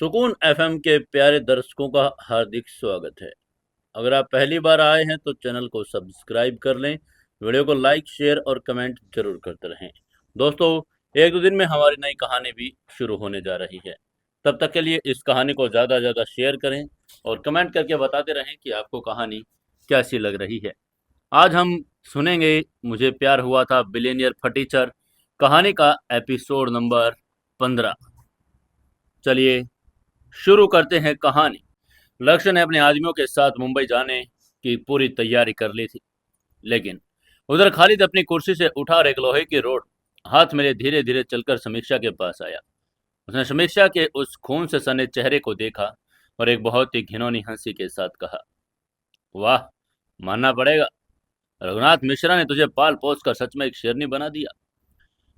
सुकून एफएम के प्यारे दर्शकों का हार्दिक स्वागत है। अगर आप पहली बार आए हैं तो चैनल को सब्सक्राइब कर लें, वीडियो को लाइक, शेयर और कमेंट जरूर करते रहें। दोस्तों, एक दो दिन में हमारी नई कहानी भी शुरू होने जा रही है। तब तक के लिए इस कहानी को ज़्यादा ज़्यादा शेयर करें और कमेंट करके बताते रहें कि आपको कहानी कैसी लग रही है। आज हम सुनेंगे मुझे प्यार हुआ था बिलियनियर फटीचर कहानी का एपिसोड नंबर 15। चलिए शुरू करते हैं कहानी। लक्ष्य ने अपने आदमियों के साथ मुंबई जाने की पूरी तैयारी कर ली थी, लेकिन उधर खालिद अपनी कुर्सी से उठा और एक लोहे की रोड हाथ में लिए धीरे धीरे चलकर समीक्षा के पास आया। उसने समीक्षा के उस खून से सने चेहरे को देखा और एक बहुत ही घिनौनी हंसी के साथ कहा, वाह, मानना पड़ेगा, रघुनाथ मिश्रा ने तुझे पाल पोस कर सच में एक शेरनी बना दिया।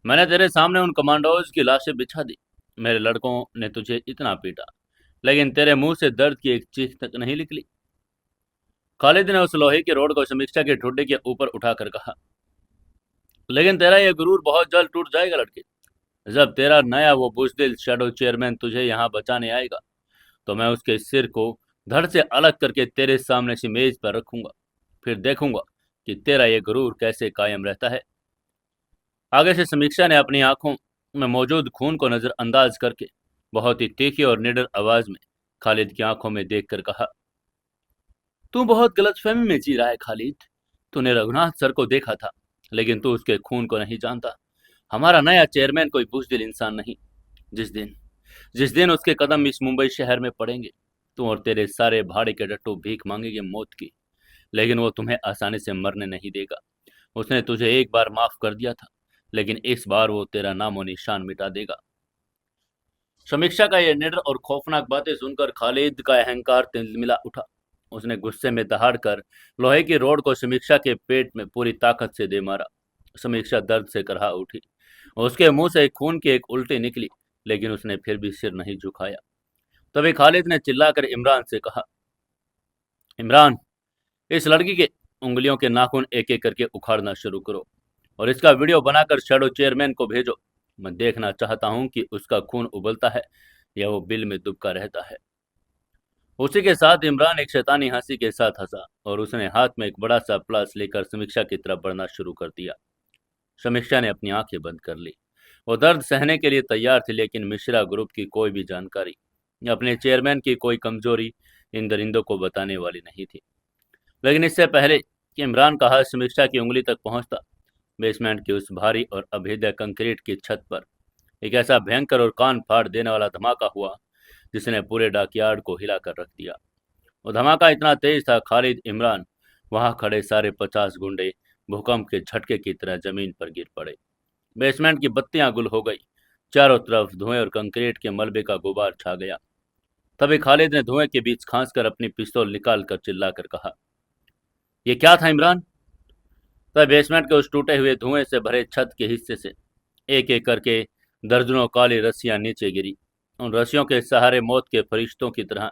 मैंने तेरे सामने उन कमांडोज की लाशें बिछा दी, मेरे लड़कों ने तुझे इतना पीटा, लेकिन तेरे मुंह से दर्द की एक चीख तक नहीं निकली। खालिद ने उस लोहे की रोड को समीक्षा के ठुड्डे के ऊपर उठाकर कहा, लेकिन तेरा यह गुरूर बहुत जल्द टूट जाएगा लड़के। जब तेरा नया वो बुजदिल शैडो चेयरमैन तुझे यहाँ बचाने आएगा तो मैं उसके सिर को धड़ से अलग करके तेरे सामने से मेज पर रखूंगा। फिर देखूंगा कि तेरा ये गुरूर कैसे कायम रहता है। आगे से समीक्षा ने अपनी आंखों में मौजूद खून को नजरअंदाज करके बहुत ही तीखी और निडर आवाज में खालिद की आंखों में देखकर कहा, तू बहुत गलतफहमी में जी रहा है खालिद। तूने रघुनाथ सर को देखा था, लेकिन तू उसके खून को नहीं जानता। हमारा नया चेयरमैन कोई बुजदिल इंसान नहीं। जिस दिन जिस दिन उसके कदम इस मुंबई शहर में पड़ेंगे, तू और तेरे सारे भाड़े के डट्टू भीख मांगेंगे मौत की, लेकिन वो तुम्हें आसानी से मरने नहीं देगा। उसने तुझे एक बार माफ कर दिया था, लेकिन इस बार वो तेरा नामो निशान मिटा देगा। समीक्षा का यह निडर और खौफनाक बातें सुनकर खालिद का अहंकार तिलमिला उठा। उसने गुस्से में दहाड़कर लोहे की रोड को समीक्षा के पेट में पूरी ताकत से दे मारा। समीक्षा दर्द से करहा उठी। उसके मुंह से खून की एक उल्टी निकली, लेकिन उसने फिर भी सिर नहीं झुकाया। तभी खालिद ने चिल्लाकर इमरान से कहा, इमरान, इस लड़की के उंगलियों के नाखून एक एक करके उखाड़ना शुरू करो और इसका वीडियो बनाकर शैडो चेयरमैन को भेजो। मैं देखना चाहता हूं कि उसका खून उबलता है या वो बिल में दुबका रहता है। उसी के साथ इमरान एक शैतानी हंसी के साथ हंसा और उसने हाथ में एक बड़ा सा प्लास लेकर समीक्षा की तरफ बढ़ना शुरू कर दिया। समीक्षा ने अपनी आंखें बंद कर ली। वो दर्द सहने के लिए तैयार थी, लेकिन मिश्रा ग्रुप की कोई भी जानकारी या अपने चेयरमैन की कोई कमजोरी इन दरिंदों को बताने वाली नहीं थी। लेकिन इससे पहले कि इमरान का हाथ समीक्षा की उंगली तक पहुंचता, बेसमेंट की उस भारी और अभेद्य कंक्रीट की छत पर एक ऐसा भयंकर और कान फाड़ देने वाला धमाका हुआ जिसने पूरे डॉकयार्ड को हिला कर रख दिया। वो धमाका इतना तेज था, खालिद, इमरान, वहां खड़े सारे 50 गुंडे भूकंप के झटके की तरह जमीन पर गिर पड़े। बेसमेंट की बत्तियां गुल हो गई। चारों तरफ धुएं और कंक्रीट के मलबे का गुबार छा गया। तभी खालिद ने धुएं के बीच खांसकर अपनी पिस्तौल निकाल कर चिल्लाकर कहा, यह क्या था इमरान? तब बेसमेंट के उस टूटे हुए धुएं से भरे छत के हिस्से से एक एक करके दर्जनों काली रस्सियां नीचे गिरी। उन रस्सियों के सहारे मौत के फरिश्तों की तरह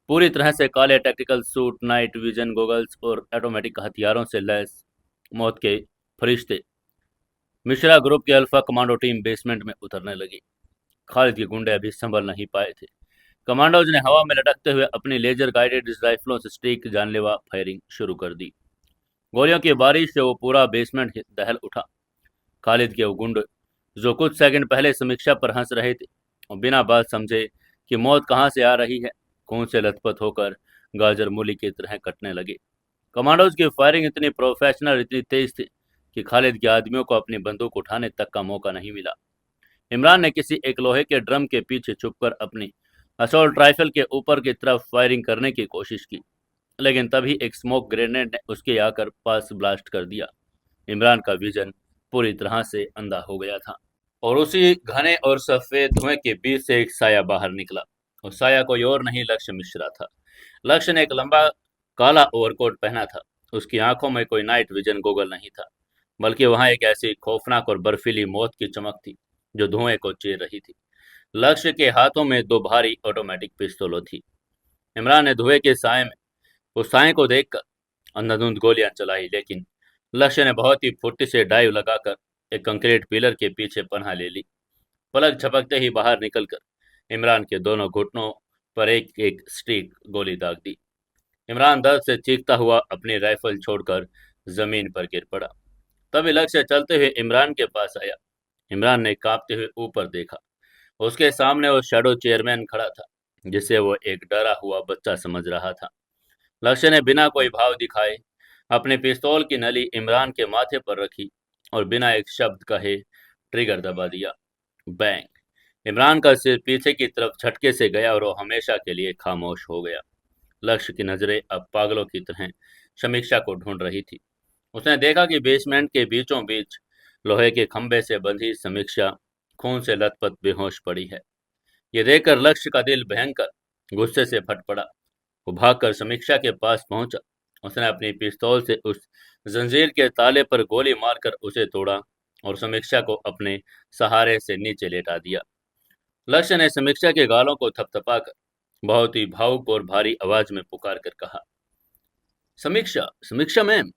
पूरी तरह से काले tactical suit, night vision goggles और ऑटोमेटिक हथियारों से लैस मौत के फरिश्ते मिश्रा ग्रुप की अल्फा कमांडो टीम बेसमेंट में उतरने लगी। खालिद के गुंडे अभी संभल नहीं पाए थे। कमांडोज ने हवा में लटकते हुए अपनी लेजर गाइडेड राइफलों से स्टीक जानलेवा फायरिंग शुरू कर दी। गोलियों की बारिश से वो पूरा बेसमेंट दहल उठा। खालिद के वो गुंड जो कुछ सेकंड पहले समीक्षा पर हंस रहे थे और बिना बात समझे कि मौत कहाँ से आ रही है, खून से लथपथ होकर गाजर मूली की तरह कटने लगे। कमांडोज की फायरिंग इतनी प्रोफेशनल, इतनी तेज थी कि खालिद के आदमियों को अपनी बंदूक उठाने तक का मौका नहीं मिला। इमरान ने किसी एक लोहे के ड्रम के पीछे छुपकर अपनी असॉल्ट राइफल के ऊपर की तरफ फायरिंग करने की कोशिश की, लेकिन तभी एक स्मोक ग्रेनेड ने उसके आकर पास ब्लास्ट कर दिया। इमरान का विजन पूरी तरह से अंधा हो गया था और उसी घने और सफेद धुएं के बीच से एक साया बाहर निकला। और साया कोई और नहीं, लक्ष्य मिश्रा था। लक्ष्य ने एक लंबा काला ओवरकोट पहना था। उसकी आंखों में कोई नाइट विजन गोगल नहीं था, बल्कि वहां एक ऐसी खौफनाक और बर्फीली मौत की चमक थी जो धुएं को चीर रही थी। लक्ष्य के हाथों में दो भारी ऑटोमेटिक पिस्तौलें थी। इमरान ने धुएं के साए में उस साए को देखकर अंधाधुंध गोलियां चलाई, लेकिन लक्ष्य ने बहुत ही फुर्ती से डाइव लगाकर एक कंक्रीट पिलर के पीछे पनाह ले ली। पलक झपकते ही बाहर निकलकर इमरान के दोनों घुटनों पर एक एक स्ट्रीक गोली दाग दी। इमरान दर्द से चीखता हुआ अपनी राइफल छोड़कर जमीन पर गिर पड़ा। तभी लक्ष्य चलते हुए इमरान के पास आया। इमरान ने कांपते हुए ऊपर देखा। उसके सामने वो शैडो चेयरमैन खड़ा था, जिसे वो एक डरा हुआ बच्चा समझ रहा था। लक्ष्य ने बिना कोई भाव दिखाए अपने पिस्तौल की नली इमरान के माथे पर रखी और बिना एक शब्द कहे ट्रिगर दबा दिया। बैंग! इमरान का सिर पीछे की तरफ झटके से गया और वो हमेशा के लिए खामोश हो गया। लक्ष्य की नजरें अब पागलों की तरह समीक्षा को ढूंढ रही थी। उसने देखा कि बेसमेंट के बीचों बीच लोहे के खंभे से बंधी समीक्षा खून से लथपथ बेहोश पड़ी है। ये देखकर लक्ष्य का दिल भयंकर गुस्से से फट पड़ा। वो भागकर समीक्षा के पास पहुंचा। उसने अपनी पिस्तौल से उस जंजीर के ताले पर गोली मारकर उसे तोड़ा और समीक्षा को अपने सहारे से नीचे लेटा दिया। लक्ष्य ने समीक्षा के गालों को थपथपाकर बहुत ही भावुक और भारी आवाज में पुकार कर कहा, समीक्षा, समीक्षा मैम।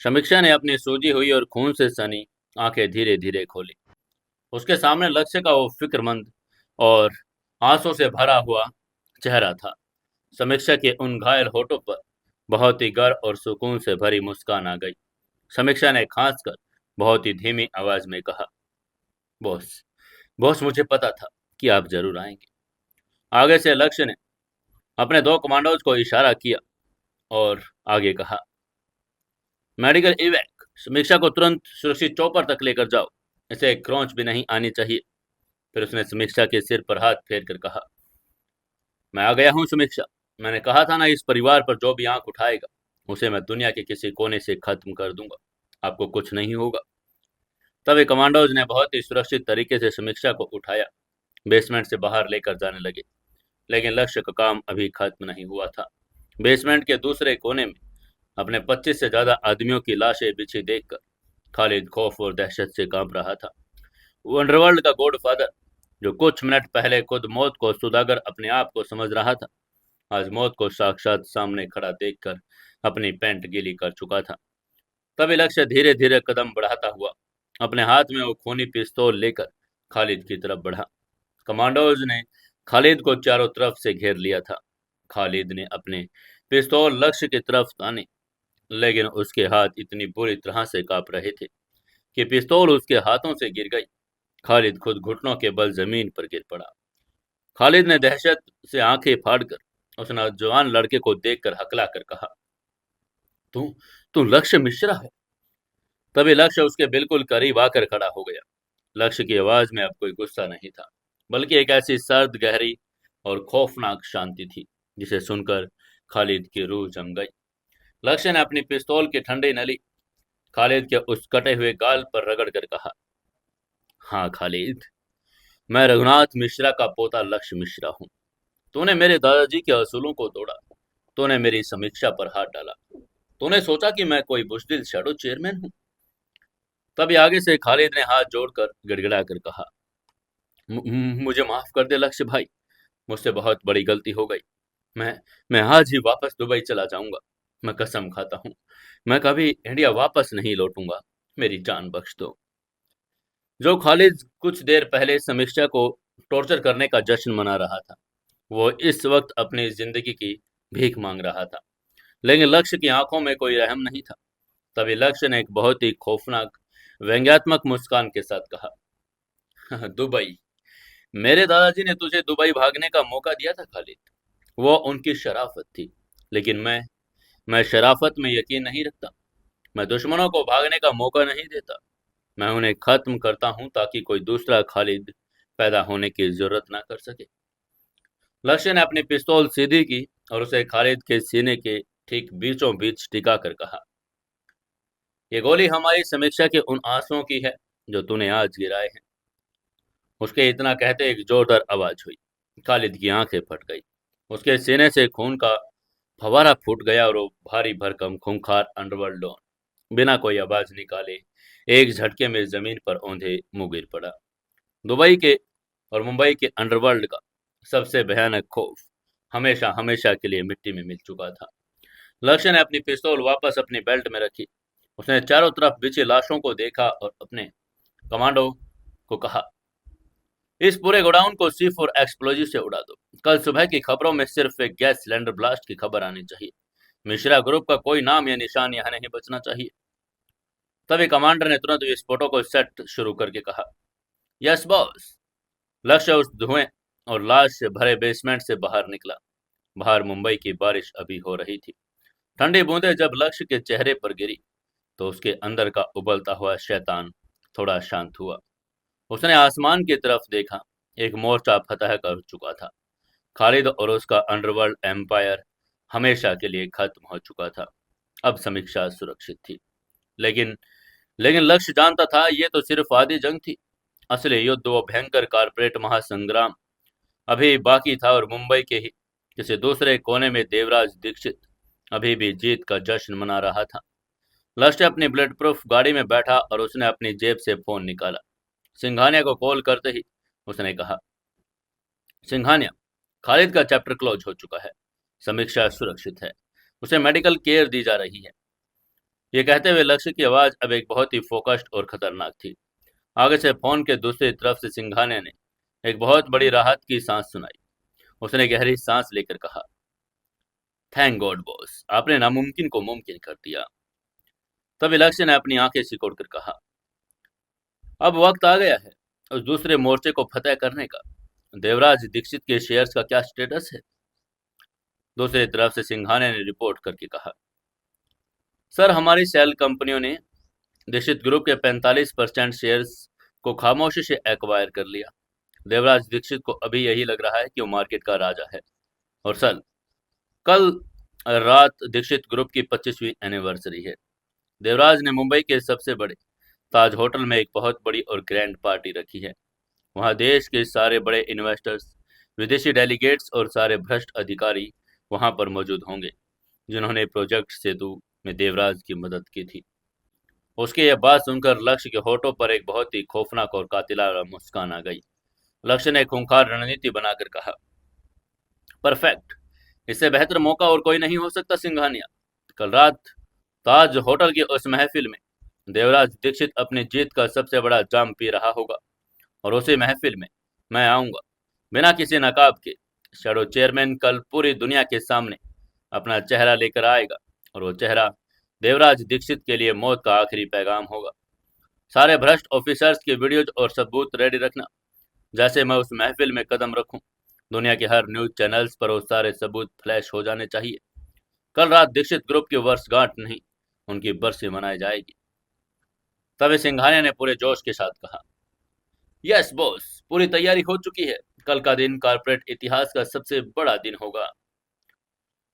समीक्षा ने अपनी सूजी हुई और खून से सनी आंखें धीरे धीरे खोली। उसके सामने लक्ष्य का वो फिक्रमंद और आंसू से भरा हुआ चेहरा था। समीक्षा के उन घायल होठों पर बहुत ही गर्व और सुकून से भरी मुस्कान आ गई। समीक्षा ने खांस कर बहुत ही धीमी आवाज में कहा, बॉस, बॉस, मुझे पता था कि आप जरूर आएंगे। आगे से लक्ष्य ने अपने दो कमांडोज को इशारा किया और आगे कहा, मेडिकल इवैक, समीक्षा को तुरंत सुरक्षित चौपर तक लेकर जाओ। इसे एक क्रॉच भी नहीं आनी चाहिए। फिर उसने समीक्षा के सिर पर हाथ फेर कर कहा, मैं आ गया हूं समीक्षा। मैंने कहा था ना, इस परिवार पर जो भी आंख उठाएगा उसे मैं दुनिया के किसी कोने से खत्म कर दूंगा। आपको कुछ नहीं होगा। तभी कमांडोज ने बहुत ही सुरक्षित तरीके से समीक्षा को उठाया, बेसमेंट से बाहर लेकर जाने लगे। लेकिन लक्ष्य का काम अभी खत्म नहीं हुआ था। बेसमेंट के दूसरे कोने में अपने 25 से ज्यादा आदमियों की लाशें बिछी देखकर खालिद खौफ और दहशत से कांप रहा था। वो अंडरवर्ल्ड का गॉडफादर, जो कुछ मिनट पहले खुद मौत को सुदागर अपने आप को समझ रहा था, आज मौत को साक्षात सामने खड़ा देखकर अपनी पैंट गीली कर चुका था। तभी लक्ष्य धीरे धीरे कदम बढ़ाता हुआ अपने हाथ में वो खूनी पिस्तौल लेकर खालिद की तरफ बढ़ा। कमांडोज ने खालिद को चारों तरफ से घेर लिया था। खालिद ने अपने पिस्तौल लक्ष्य की तरफ ताने, लेकिन उसके हाथ इतनी बुरी तरह से कांप रहे थे कि पिस्तौल उसके हाथों से गिर गई। खालिद खुद घुटनों के बल जमीन पर गिर पड़ा। खालिद ने दहशत से आंखें फाड़कर उस नौजवान लड़के को देखकर हकला कर कहा, तू तू लक्ष्य मिश्रा है। तभी लक्ष्य उसके बिल्कुल करीब आकर खड़ा हो गया। लक्ष्य की आवाज में अब कोई गुस्सा नहीं था, बल्कि एक ऐसी सर्द, गहरी और खौफनाक शांति थी जिसे सुनकर खालिद की रूह जम गई। लक्ष्य ने अपनी पिस्तौल की ठंडी नली खालिद के उस कटे हुए गाल पर रगड़ कर कहा, हाँ खालिद, मैं रघुनाथ मिश्रा का पोता लक्ष्य मिश्रा हूँ। तूने मेरे दादाजी के असूलों को तोड़ा। तूने मेरी समीक्षा पर हाथ डाला। तूने सोचा कि मैं कोई बुजदिल शैडो चेयरमैन हूँ। तभी आगे से खालिद ने हाथ जोड़कर गिड़गिड़ा कर कहा, मुझे माफ कर दे लक्ष्य भाई। मुझसे बहुत बड़ी गलती हो गई। मैं मैं आज ही वापस दुबई चला जाऊंगा। मैं कसम खाता हूँ, मैं कभी इंडिया वापस नहीं लौटूंगा। मेरी जान बख्श दो। जो खालिद कुछ देर पहले समीक्षा को टॉर्चर करने का जश्न मना रहा था, वो इस वक्त अपनी जिंदगी की भीख मांग रहा था। लेकिन लक्ष्य की आंखों में कोई रहम नहीं था। तभी लक्ष्य ने एक बहुत ही खौफनाक व्यंग्यात्मक मुस्कान के साथ कहा, दुबई, मेरे दादाजी ने तुझे दुबई भागने का मौका दिया था खालिद। वो उनकी शराफत थी। लेकिन मैं शराफत में यकीन नहीं रखता। मैं दुश्मनों को भागने का मौका नहीं देता। मैं उन्हें खत्म करता हूं ताकि कोई दूसरा खालिद पैदा होने की जरूरत ना कर सके। लक्ष्य ने अपनी पिस्तौल सीधी की और उसे खालिद के सीने के ठीक बीचों बीच टिका कर कहा, ये गोली हमारी समीक्षा के उन आंसुओं की है जो तूने आज गिराए हैं। उसके इतना कहते एक जोरदार आवाज हुई। खालिद की आंखें फट गई। उसके सीने से खून का फवारा फूट गया और वो भारी भरकम खूंखार अंडरवर्ल्ड डॉन बिना कोई आवाज निकाले एक झटके में जमीन पर औंधे मुंह गिर पड़ा। दुबई के और मुंबई के अंडरवर्ल्ड का सबसे भयानक खौफ हमेशा हमेशा के लिए मिट्टी में मिल चुका था। लक्ष्य ने अपनी पिस्तौल वापस अपनी बेल्ट में रखी। उसने चारों तरफ बिछी लाशों को देखा और अपने कमांडो को कहा, इस पूरे गोडाउन को C4 एक्सप्लोजिव से उड़ा दो। कल सुबह की खबरों में सिर्फ एक गैस सिलेंडर ब्लास्ट की खबर आनी चाहिए। मिश्रा ग्रुप का कोई नाम या निशान यहाँ नहीं बचना चाहिए। तभी कमांडर ने तुरंत विस्फोटों को सेट शुरू करके कहा, यस बॉस। लक्ष्य उस धुएं और लाश से भरे बेसमेंट से बाहर निकला। बाहर मुंबई की बारिश अभी हो रही थी। ठंडी बूंदें जब लक्ष्य के चेहरे पर गिरी तो उसके अंदर का उबलता हुआ शैतान थोड़ा शांत हुआ। उसने आसमान की तरफ देखा। एक मोर्चा फतह कर चुका था। खालिद और उसका अंडरवर्ल्ड एम्पायर हमेशा के लिए खत्म हो चुका था। अब समीक्षा सुरक्षित थी। लेकिन लेकिन लक्ष्य जानता था ये तो सिर्फ आधी जंग थी। असली युद्ध, वो भयंकर कारपोरेट महासंग्राम अभी बाकी था और मुंबई के ही किसी दूसरे कोने में देवराज दीक्षित अभी भी जीत का जश्न मना रहा था। लक्ष्य अपनी बुलेट प्रूफ गाड़ी में बैठा और उसने अपनी जेब से फोन निकाला। सिंघानिया को कॉल करते ही उसने कहा, सिंघानिया, खालिद का चैप्टर क्लोज हो चुका है। समीक्षा सुरक्षित है। उसे मेडिकल केयर दी जा रही है। ये कहते हुए लक्ष्य की आवाज अब एक बहुत ही फोकस्ड और खतरनाक थी। आगे से फोन के दूसरी तरफ से सिंघानिया ने एक बहुत बड़ी राहत की सांस सुनाई। उसने गहरी सांस लेकर कहा, थैंक गॉड बॉस, आपने नामुमकिन को मुमकिन कर दिया। तभी लक्ष्य ने अपनी आंखें सिकोड़कर कहा, अब वक्त आ गया है उस दूसरे मोर्चे को फतेह करने का। देवराज दीक्षित के शेयर्स का क्या स्टेटस है? दूसरी तरफ से सिंघानिया ने रिपोर्ट करके कहा, सर, हमारी सेल कंपनियों ने दीक्षित ग्रुप के 45% शेयर्स को खामोशी से एक्वायर कर लिया। देवराज दीक्षित को अभी यही लग रहा है कि वो मार्केट का राजा है। और सर, कल रात दीक्षित ग्रुप की 25वीं एनिवर्सरी है। देवराज ने मुंबई के सबसे बड़े ताज होटल में एक बहुत बड़ी और ग्रैंड पार्टी रखी है। वहां देश के सारे बड़े इन्वेस्टर्स, विदेशी डेलीगेट्स और सारे भ्रष्ट अधिकारी वहां पर मौजूद होंगे जिन्होंने प्रोजेक्ट सेतु में देवराज की मदद की थी। उसकी यह बात सुनकर लक्ष्य के होठों पर एक बहुत ही खौफनाक और कातिलाना मुस्कान आ गई। लक्ष्य ने खूंखार रणनीति बनाकर कहा, परफेक्ट, इससे बेहतर मौका और कोई नहीं हो सकता सिंघानिया। कल रात ताज होटल की उस महफिल में देवराज दीक्षित अपनी जीत का सबसे बड़ा जाम पी रहा होगा और उसी महफिल में मैं आऊंगा बिना किसी नकाब के। शैडो चेयरमैन कल पूरी दुनिया के सामने अपना चेहरा लेकर आएगा और वो चेहरा देवराज दीक्षित के लिए मौत का आखिरी पैगाम होगा। सारे भ्रष्ट ऑफिसर्स की वीडियोज और सबूत रेडी रखना। जैसे मैं उस महफिल में कदम रखूं, दुनिया के हर न्यूज चैनल्स पर वो सारे सबूत फ्लैश हो जाने चाहिए। कल रात दीक्षित ग्रुप की वर्षगांठ नहीं, उनकी बरसी मनाई जाएगी। तभी सिंघानिया ने पूरे जोश के साथ कहा, यस बॉस, पूरी तैयारी हो चुकी है। कल का दिन कॉर्पोरेट इतिहास का सबसे बड़ा दिन होगा।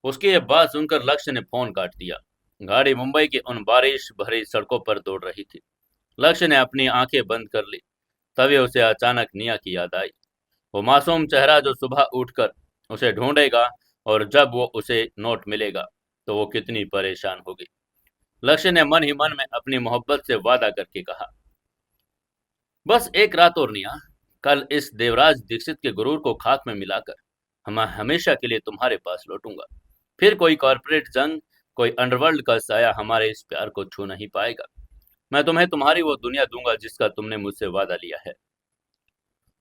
उसकी ये बात सुनकर लक्ष्य ने फोन काट दिया। गाड़ी मुंबई की उन बारिश भरी सड़कों पर दौड़ रही थी। लक्ष्य ने अपनी आंखें बंद कर ली। तभी उसे अचानक निया की याद आई। वो मासूम चेहरा जो सुबह उठकर उसे ढूंढेगा और जब वो उसे नोट मिलेगा तो वो कितनी परेशान होगी। लक्ष्य ने मन ही मन में अपनी मोहब्बत से वादा करके कहा, बस एक रात और निया, कल इस देवराज दीक्षित के गुरूर को खाक में मिलाकर मैं हमेशा के लिए तुम्हारे पास लौटूंगा। फिर कोई कॉर्पोरेट जंग, कोई अंडरवर्ल्ड का साया हमारे इस प्यार को छू नहीं पाएगा। मैं तुम्हें तुम्हारी वो दुनिया दूंगा जिसका तुमने मुझसे वादा लिया है।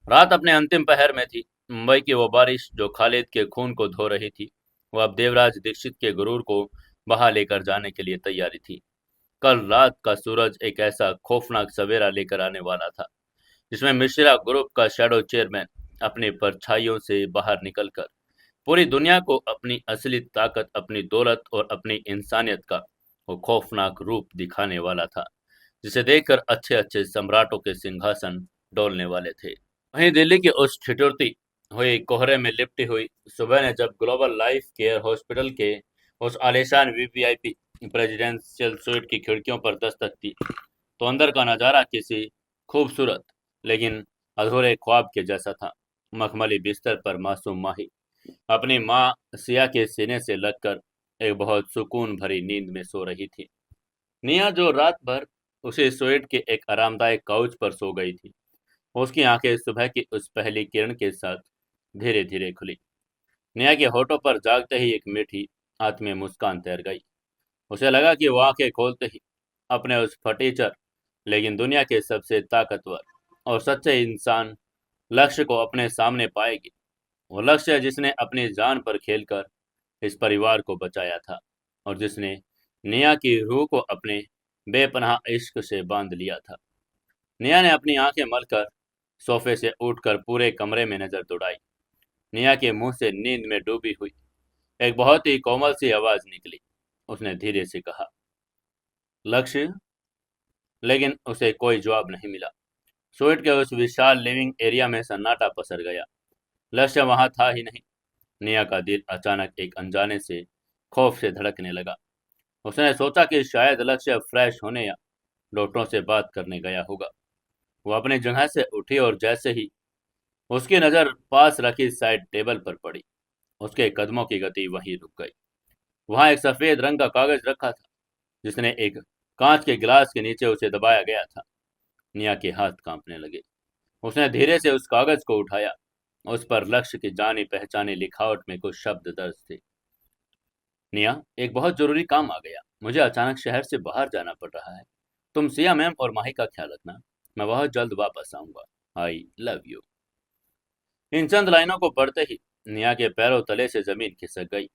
रात अपने अंतिम पहर में थी। मुंबई की वो बारिश जो खालिद के खून को धो रही थी, वो अब देवराज दीक्षित के गुरूर को बहा लेकर जाने के लिए तैयारी थी। कल रात का सूरज एक ऐसा खौफनाक सवेरा लेकर आने वाला था जिसमें मिश्रा ग्रुप का शैडो चेयरमैन अपनी परछाइयों से बाहर निकलकर पूरी दुनिया को अपनी असली ताकत, अपनी दौलत और अपनी इंसानियत का वो खौफनाक रूप दिखाने वाला था, जिसे देखकर अच्छे अच्छे सम्राटों के सिंहासन डोलने वाले थे। वहीं दिल्ली की उस ठिठुरती हुई कोहरे में लिपटी हुई सुबह ने जब ग्लोबल लाइफ केयर हॉस्पिटल के उस आलीशान वीवीआईपी प्रेसिडेंशियल स्वीट की खिड़कियों पर दस्तक दी तो अंदर का नजारा किसी खूबसूरत लेकिन अधूरे ख्वाब के जैसा था। मखमली बिस्तर पर मासूम माही अपनी माँ सिया के सीने से लगकर एक बहुत सुकून भरी नींद में सो रही थी। निया जो रात भर उसे स्वीट के एक आरामदायक काउच पर सो गई थी, उसकी आंखें सुबह की उस पहली किरण के साथ धीरे धीरे खुली। नेहा के होठों पर जागते ही एक मीठी आत्मीय मुस्कान तैर गई। उसे लगा कि वो आंखें खोलते ही अपने उस फटीचर लेकिन दुनिया के सबसे ताकतवर और सच्चे इंसान लक्ष्य को अपने सामने पाएगी। वो लक्ष्य है जिसने अपनी जान पर खेलकर इस परिवार को बचाया था और जिसने नेहा की रूह को अपने बेपनाह इश्क से बांध लिया था। नेहा ने अपनी आंखें मलकर सोफे से उठकर पूरे कमरे में नजर दौड़ाई। नेहा के मुंह से नींद में डूबी हुई एक बहुत ही कोमल सी आवाज निकली। उसने धीरे से कहा, लक्ष्य। लेकिन उसे कोई जवाब नहीं मिला। स्वीट के उस विशाल लिविंग एरिया में सन्नाटा पसर गया। लक्ष्य वहां था ही नहीं। नेहा का दिल अचानक एक अनजाने से खौफ से धड़कने लगा। उसने सोचा कि शायद लक्ष्य फ्रेश होने या डॉक्टरों से बात करने गया होगा। वो अपनी जगह से उठी और जैसे ही उसकी नजर पास रखी साइड टेबल पर पड़ी, उसके कदमों की गति वहीं रुक गई। वहां एक सफेद रंग का कागज रखा था जिसने एक कांच के गिलास के नीचे उसे दबाया गया था। निया के हाथ कांपने लगे। उसने धीरे से उस कागज को उठाया। उस पर लक्ष्य की जानी पहचानी लिखावट में कुछ शब्द दर्ज थे। निया, एक बहुत जरूरी काम आ गया। मुझे अचानक शहर से बाहर जाना पड़ रहा है। तुम सिया मैम और माही का ख्याल रखना। मैं बहुत जल्द वापस आऊंगा। I love you. इन चंद लाइनों को पढ़ते ही निया के पैरों तले से जमीन खिसक गई।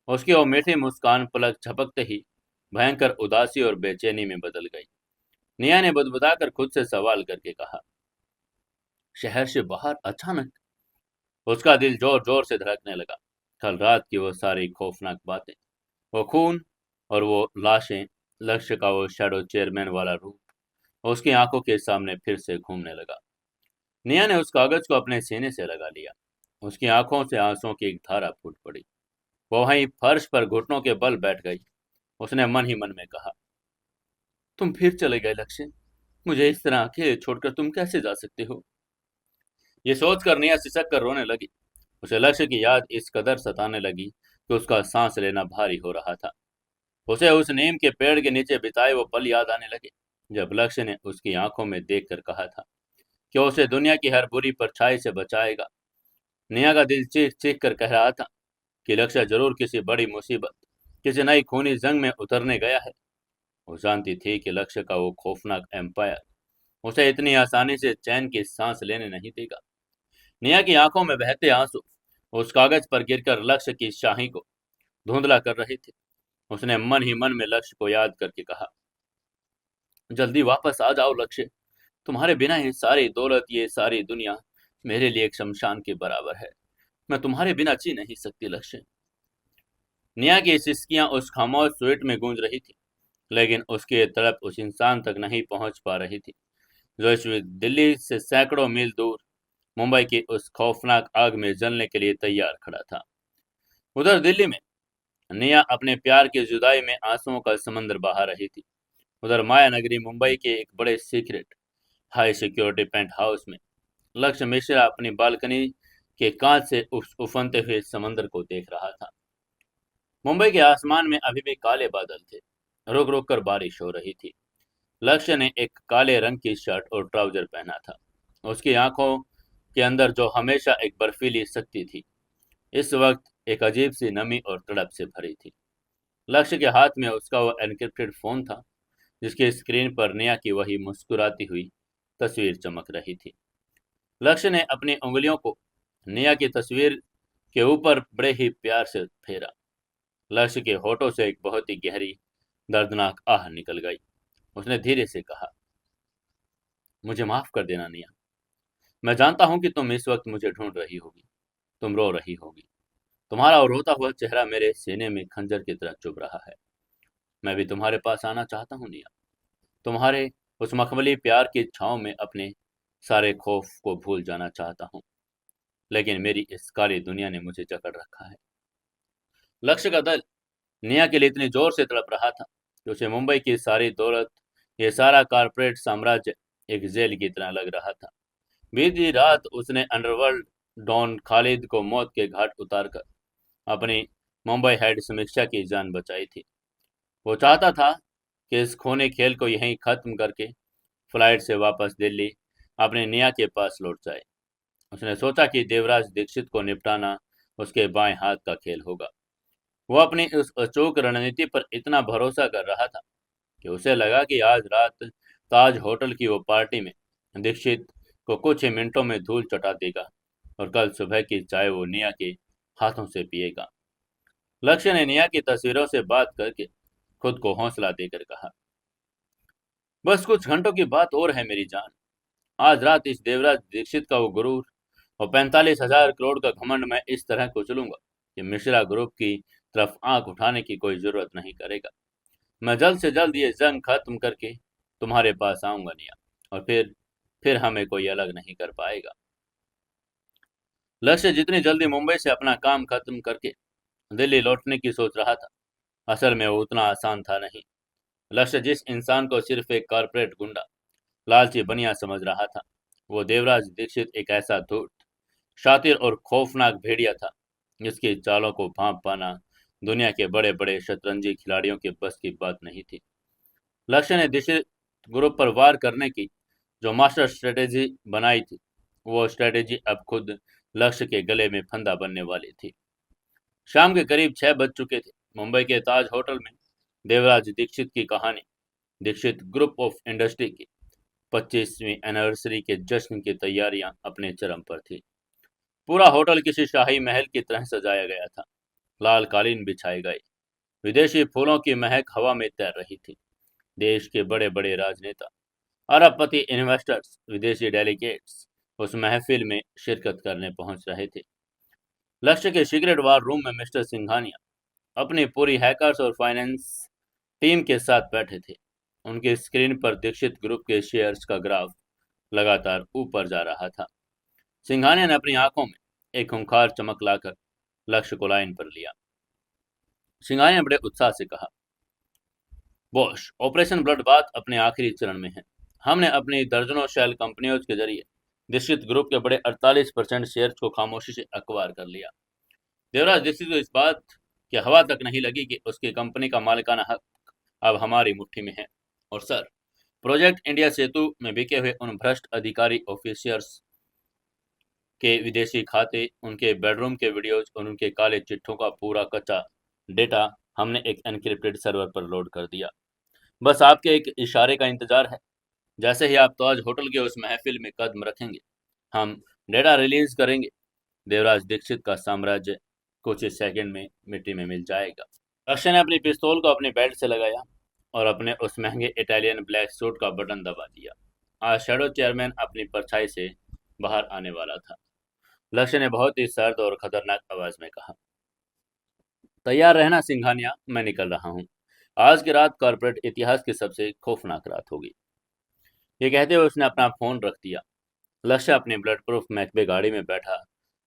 उसकी वो मीठी मुस्कान पलक झपकते ही भयंकर उदासी और बेचैनी में बदल गई। निया ने बुदबुदाकर खुद से सवाल करके कहा, शहर से बाहर अचानक? उसका दिल जोर जोर से धड़कने लगा। कल रात की वो सारी खौफनाक बातें, वो खून और वो लाशें, लक्ष्य का वो शैडो चेयरमैन वाला रूप उसकी आंखों के सामने फिर से घूमने लगा। निया ने उस कागज को अपने सीने से लगा लिया। उसकी आंखों से आंसुओं की एक धारा फूट पड़ी। वो वहीं फर्श पर घुटनों के बल बैठ गई। उसने मन ही मन में कहा, तुम फिर चले गए लक्ष्य। मुझे इस तरह अकेले छोड़कर तुम कैसे जा सकते हो? ये सोचकर निया सिसक कर रोने लगी। उसे लक्ष्य की याद इस कदर सताने लगी कि उसका सांस लेना भारी हो रहा था। उसे उस नीम के पेड़ के नीचे बिताए वो पल याद आने लगे जब लक्ष्य ने उसकी आंखों में देखकर कहा था कि वो उसे दुनिया की हर बुरी परछाई से बचाएगा। निया का दिल चीख चीख कर कह रहा था कि लक्ष्य जरूर किसी बड़ी मुसीबत, किसी नई खूनी जंग में उतरने गया है। वो जानती थी कि लक्ष्य का वो खौफनाक एम्पायर उसे इतनी आसानी से चैन की सांस लेने नहीं देगा। निया की आंखों में बहते आंसू उस कागज पर गिरकर लक्ष्य की शाही को धुंधला कर रहे थे। उसने मन ही मन में लक्ष्य को याद करके कहा, जल्दी वापस आ जाओ लक्ष्य। तुम्हारे बिना ये सारी दौलत, ये सारी दुनिया मेरे लिए एक शमशान के बराबर है। मैं तुम्हारे बिना जी नहीं सकती लक्ष्य। निया की सिसकियां उस खामोश स्वीट में गूंज रही थी, लेकिन उसकी ये तड़प उस इंसान तक नहीं पहुंच पा रही थी जो इस दिल्ली से सैकड़ों मील दूर मुंबई की उस खौफनाक आग में जलने के लिए तैयार खड़ा था। उधर दिल्ली में निया अपने प्यार की जुदाई में आंसुओं का समंदर बहा रही थी। उधर माया नगरी मुंबई के एक बड़े secret high security paint house में लक्ष्य मिश्रा अपनी बालकनी के कांच से उस उफनते हुए समंदर को देख रहा था। मुंबई के आसमान में अभी भी काले बादल थे। रुक रुक कर बारिश हो रही थी। लक्ष्य ने एक काले रंग की शर्ट और ट्राउजर पहना था। उसकी आंखों के अंदर जो हमेशा एक बर्फीली शक्ति थी, इस वक्त एक अजीब सी नमी और तड़प से भरी थी। लक्ष्य के हाथ में उसका वो एनक्रिप्टेड फोन था जिसकी स्क्रीन पर नेहा की वही मुस्कुराती हुई तस्वीर चमक रही थी। लक्ष्य ने अपनी उंगलियों को नेहा की तस्वीर के ऊपर बड़े ही प्यार से फेरा। लक्ष्य के होठों से एक बहुत ही गहरी दर्दनाक आह निकल गई। उसने धीरे से कहा, मुझे माफ कर देना निया। मैं जानता हूं कि तुम इस वक्त मुझे ढूंढ रही होगी। तुम रो रही होगी। तुम्हारा वो रोता हुआ चेहरा मेरे सीने में खंजर की तरह चुभ रहा है। मैं भी तुम्हारे पास आना चाहता हूँ निया। तुम्हारे उस मखमली प्यार की छांव में अपने सारे खौफ को भूल जाना चाहता हूँ। लेकिन मेरी इस काली दुनिया ने मुझे जकड़ रखा है। लक्ष्य का दिल निया के लिए इतनी जोर से तड़प रहा था कि उसे मुंबई की सारी दौलत, ये सारा कारपोरेट साम्राज्य एक जेल की तरह लग रहा था। बीती रात उसने अंडरवर्ल्ड डॉन खालिद को मौत के घाट उतारकर अपनी मुंबई हेड समीक्षा की जान बचाई थी। वो चाहता था कि इस खूनी खेल को यहीं खत्म करके फ्लाइट से वापस दिल्ली अपने निया के पास लौट जाए। उसने सोचा कि देवराज दीक्षित को निपटाना उसके बाएं हाथ का खेल होगा। वो अपनी उस अचूक रणनीति पर इतना भरोसा कर रहा था कि उसे लगा कि आज रात ताज होटल की वो पार्टी में दीक्षित को कुछ ही मिनटों में धूल चटा देगा और कल सुबह की चाय वो निया के हाथों से पिएगा। लक्ष्य ने निया की तस्वीरों से बात करके खुद को हौसला देकर कहा, बस कुछ घंटों की बात और है मेरी जान। आज रात इस देवराज दीक्षित का वो गुरूर और 45,000 करोड़ का घमंड मैं इस तरह कुचलूंगा कि मिश्रा ग्रुप की तरफ आंख उठाने की कोई जरूरत नहीं करेगा। मैं जल्द से जल्द ये जंग खत्म करके तुम्हारे पास आऊंगा निया, और फिर हमें कोई अलग नहीं कर पाएगा। लक्ष्य जितनी जल्दी मुंबई से अपना काम खत्म करके दिल्ली लौटने की सोच रहा था, असल में वो उतना आसान था नहीं। लक्ष्य जिस इंसान को सिर्फ एक कॉरपोरेट गुंडा, लालची बनिया समझ रहा था, वो देवराज दीक्षित एक ऐसा धूर्त, शातिर और खौफनाक भेड़िया था जिसकी चालों को भांप पाना दुनिया के बड़े बड़े शतरंजी खिलाड़ियों के बस की बात नहीं थी। लक्ष्य ने दीक्षित ग्रुप पर वार करने की जो मास्टर स्ट्रेटेजी बनाई थी, वो स्ट्रेटेजी अब खुद लक्ष्य के गले में फंदा बनने वाली थी। शाम के करीब 6 बज चुके थे। मुंबई के ताज होटल में देवराज दीक्षित की कहानी, दीक्षित ग्रुप ऑफ इंडस्ट्री की 25वीं एनिवर्सरी के जश्न की तैयारियां अपने चरम पर थी। पूरा होटल किसी शाही महल की तरह सजाया गया था। लाल कालीन बिछाए गए, विदेशी फूलों की महक हवा में तैर रही थी। देश के बड़े बड़े राजनेता, अरबपति इन्वेस्टर्स, विदेशी डेलीगेट्स उस महफिल में शिरकत करने पहुंच रहे थे। लक्ष्य के सीक्रेट वार रूम में मिस्टर सिंघानिया अपनी पूरी हैकर्स और फाइनेंस टीम के साथ बैठे थे। उनकी स्क्रीन पर दीक्षित ग्रुप के शेयर्स का ग्राफ लगातार ऊपर जा रहा था। सिंघानिया ने अपनी आंखों में एक खूंखार चमक लाकर लक्ष्य को लाइन पर लिया। सिंघानिया ने बड़े उत्साह से कहा, बॉस, ऑपरेशन ब्लड बाथ अपने आखिरी चरण में है। हमने अपनी दर्जनों शेल कंपनियों के जरिए दीक्षित ग्रुप के बड़े 48% शेयर्स को खामोशी से अक्वायर कर लिया। देवराज दीक्षित को इस बात की हवा तक नहीं लगी कि उसकी कंपनी का मालिकाना हक अब हमारी मुट्ठी में है। और सर, प्रोजेक्ट इंडिया सेतु में बिके हुए उन भ्रष्ट अधिकारी ऑफिसर्स के विदेशी खाते, उनके बेडरूम के वीडियोज और उनके काले चिट्ठों का पूरा कच्चा डेटा हमने एक एनक्रिप्टेड सर्वर पर लोड कर दिया। बस आपके एक इशारे का इंतजार है। जैसे ही आप ताज होटल के उस महफिल में कदम रखेंगे, हम डेटा रिलीज करेंगे। देवराज दीक्षित का साम्राज्य कुछ ही सेकंड में मिट्टी में मिल जाएगा। लक्ष्य ने अपनी पिस्तौल को अपने बेल्ट से लगाया और अपने उस महंगे इटालियन ब्लैक सूट का बटन दबा दिया। आज शैडो चेयरमैन अपनी परछाई से बाहर आने वाला था। लक्ष्य ने बहुत ही सर्द और खतरनाक आवाज में कहा, तैयार रहना सिंघानिया, मैं निकल रहा हूँ। आज की रात कॉर्पोरेट इतिहास की सबसे खौफनाक रात होगी। ये कहते हुए उसने अपना फोन रख दिया। लक्ष्य अपनी ब्लड प्रूफ मैकबे गाड़ी में बैठा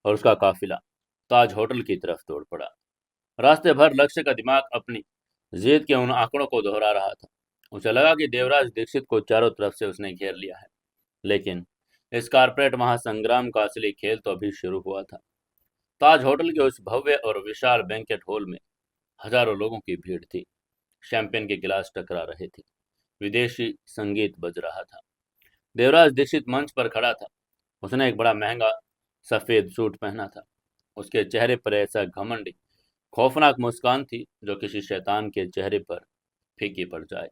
और उसका काफिला ताज होटल की तरफ दौड़ पड़ा। रास्ते भर लक्ष्य का दिमाग अपनी जिद के उन आंकड़ों को दोहरा रहा था। उसे लगा कि देवराज दीक्षित को चारों तरफ से उसने घेर लिया है, लेकिन इस कारपोरेट महासंग्राम का असली खेल तो अभी शुरू हुआ था। ताज होटल के उस भव्य और विशाल बैंकेट हॉल में हजारों लोगों की भीड़ थी। शैंपेन के गिलास टकरा रहे थे, विदेशी संगीत बज रहा था। देवराज दीक्षित मंच पर खड़ा था। उसने एक बड़ा महंगा सफेद सूट पहना था। उसके चेहरे पर ऐसा घमंडी, खौफनाक मुस्कान थी जो किसी शैतान के चेहरे पर फीकी पड़ जाए।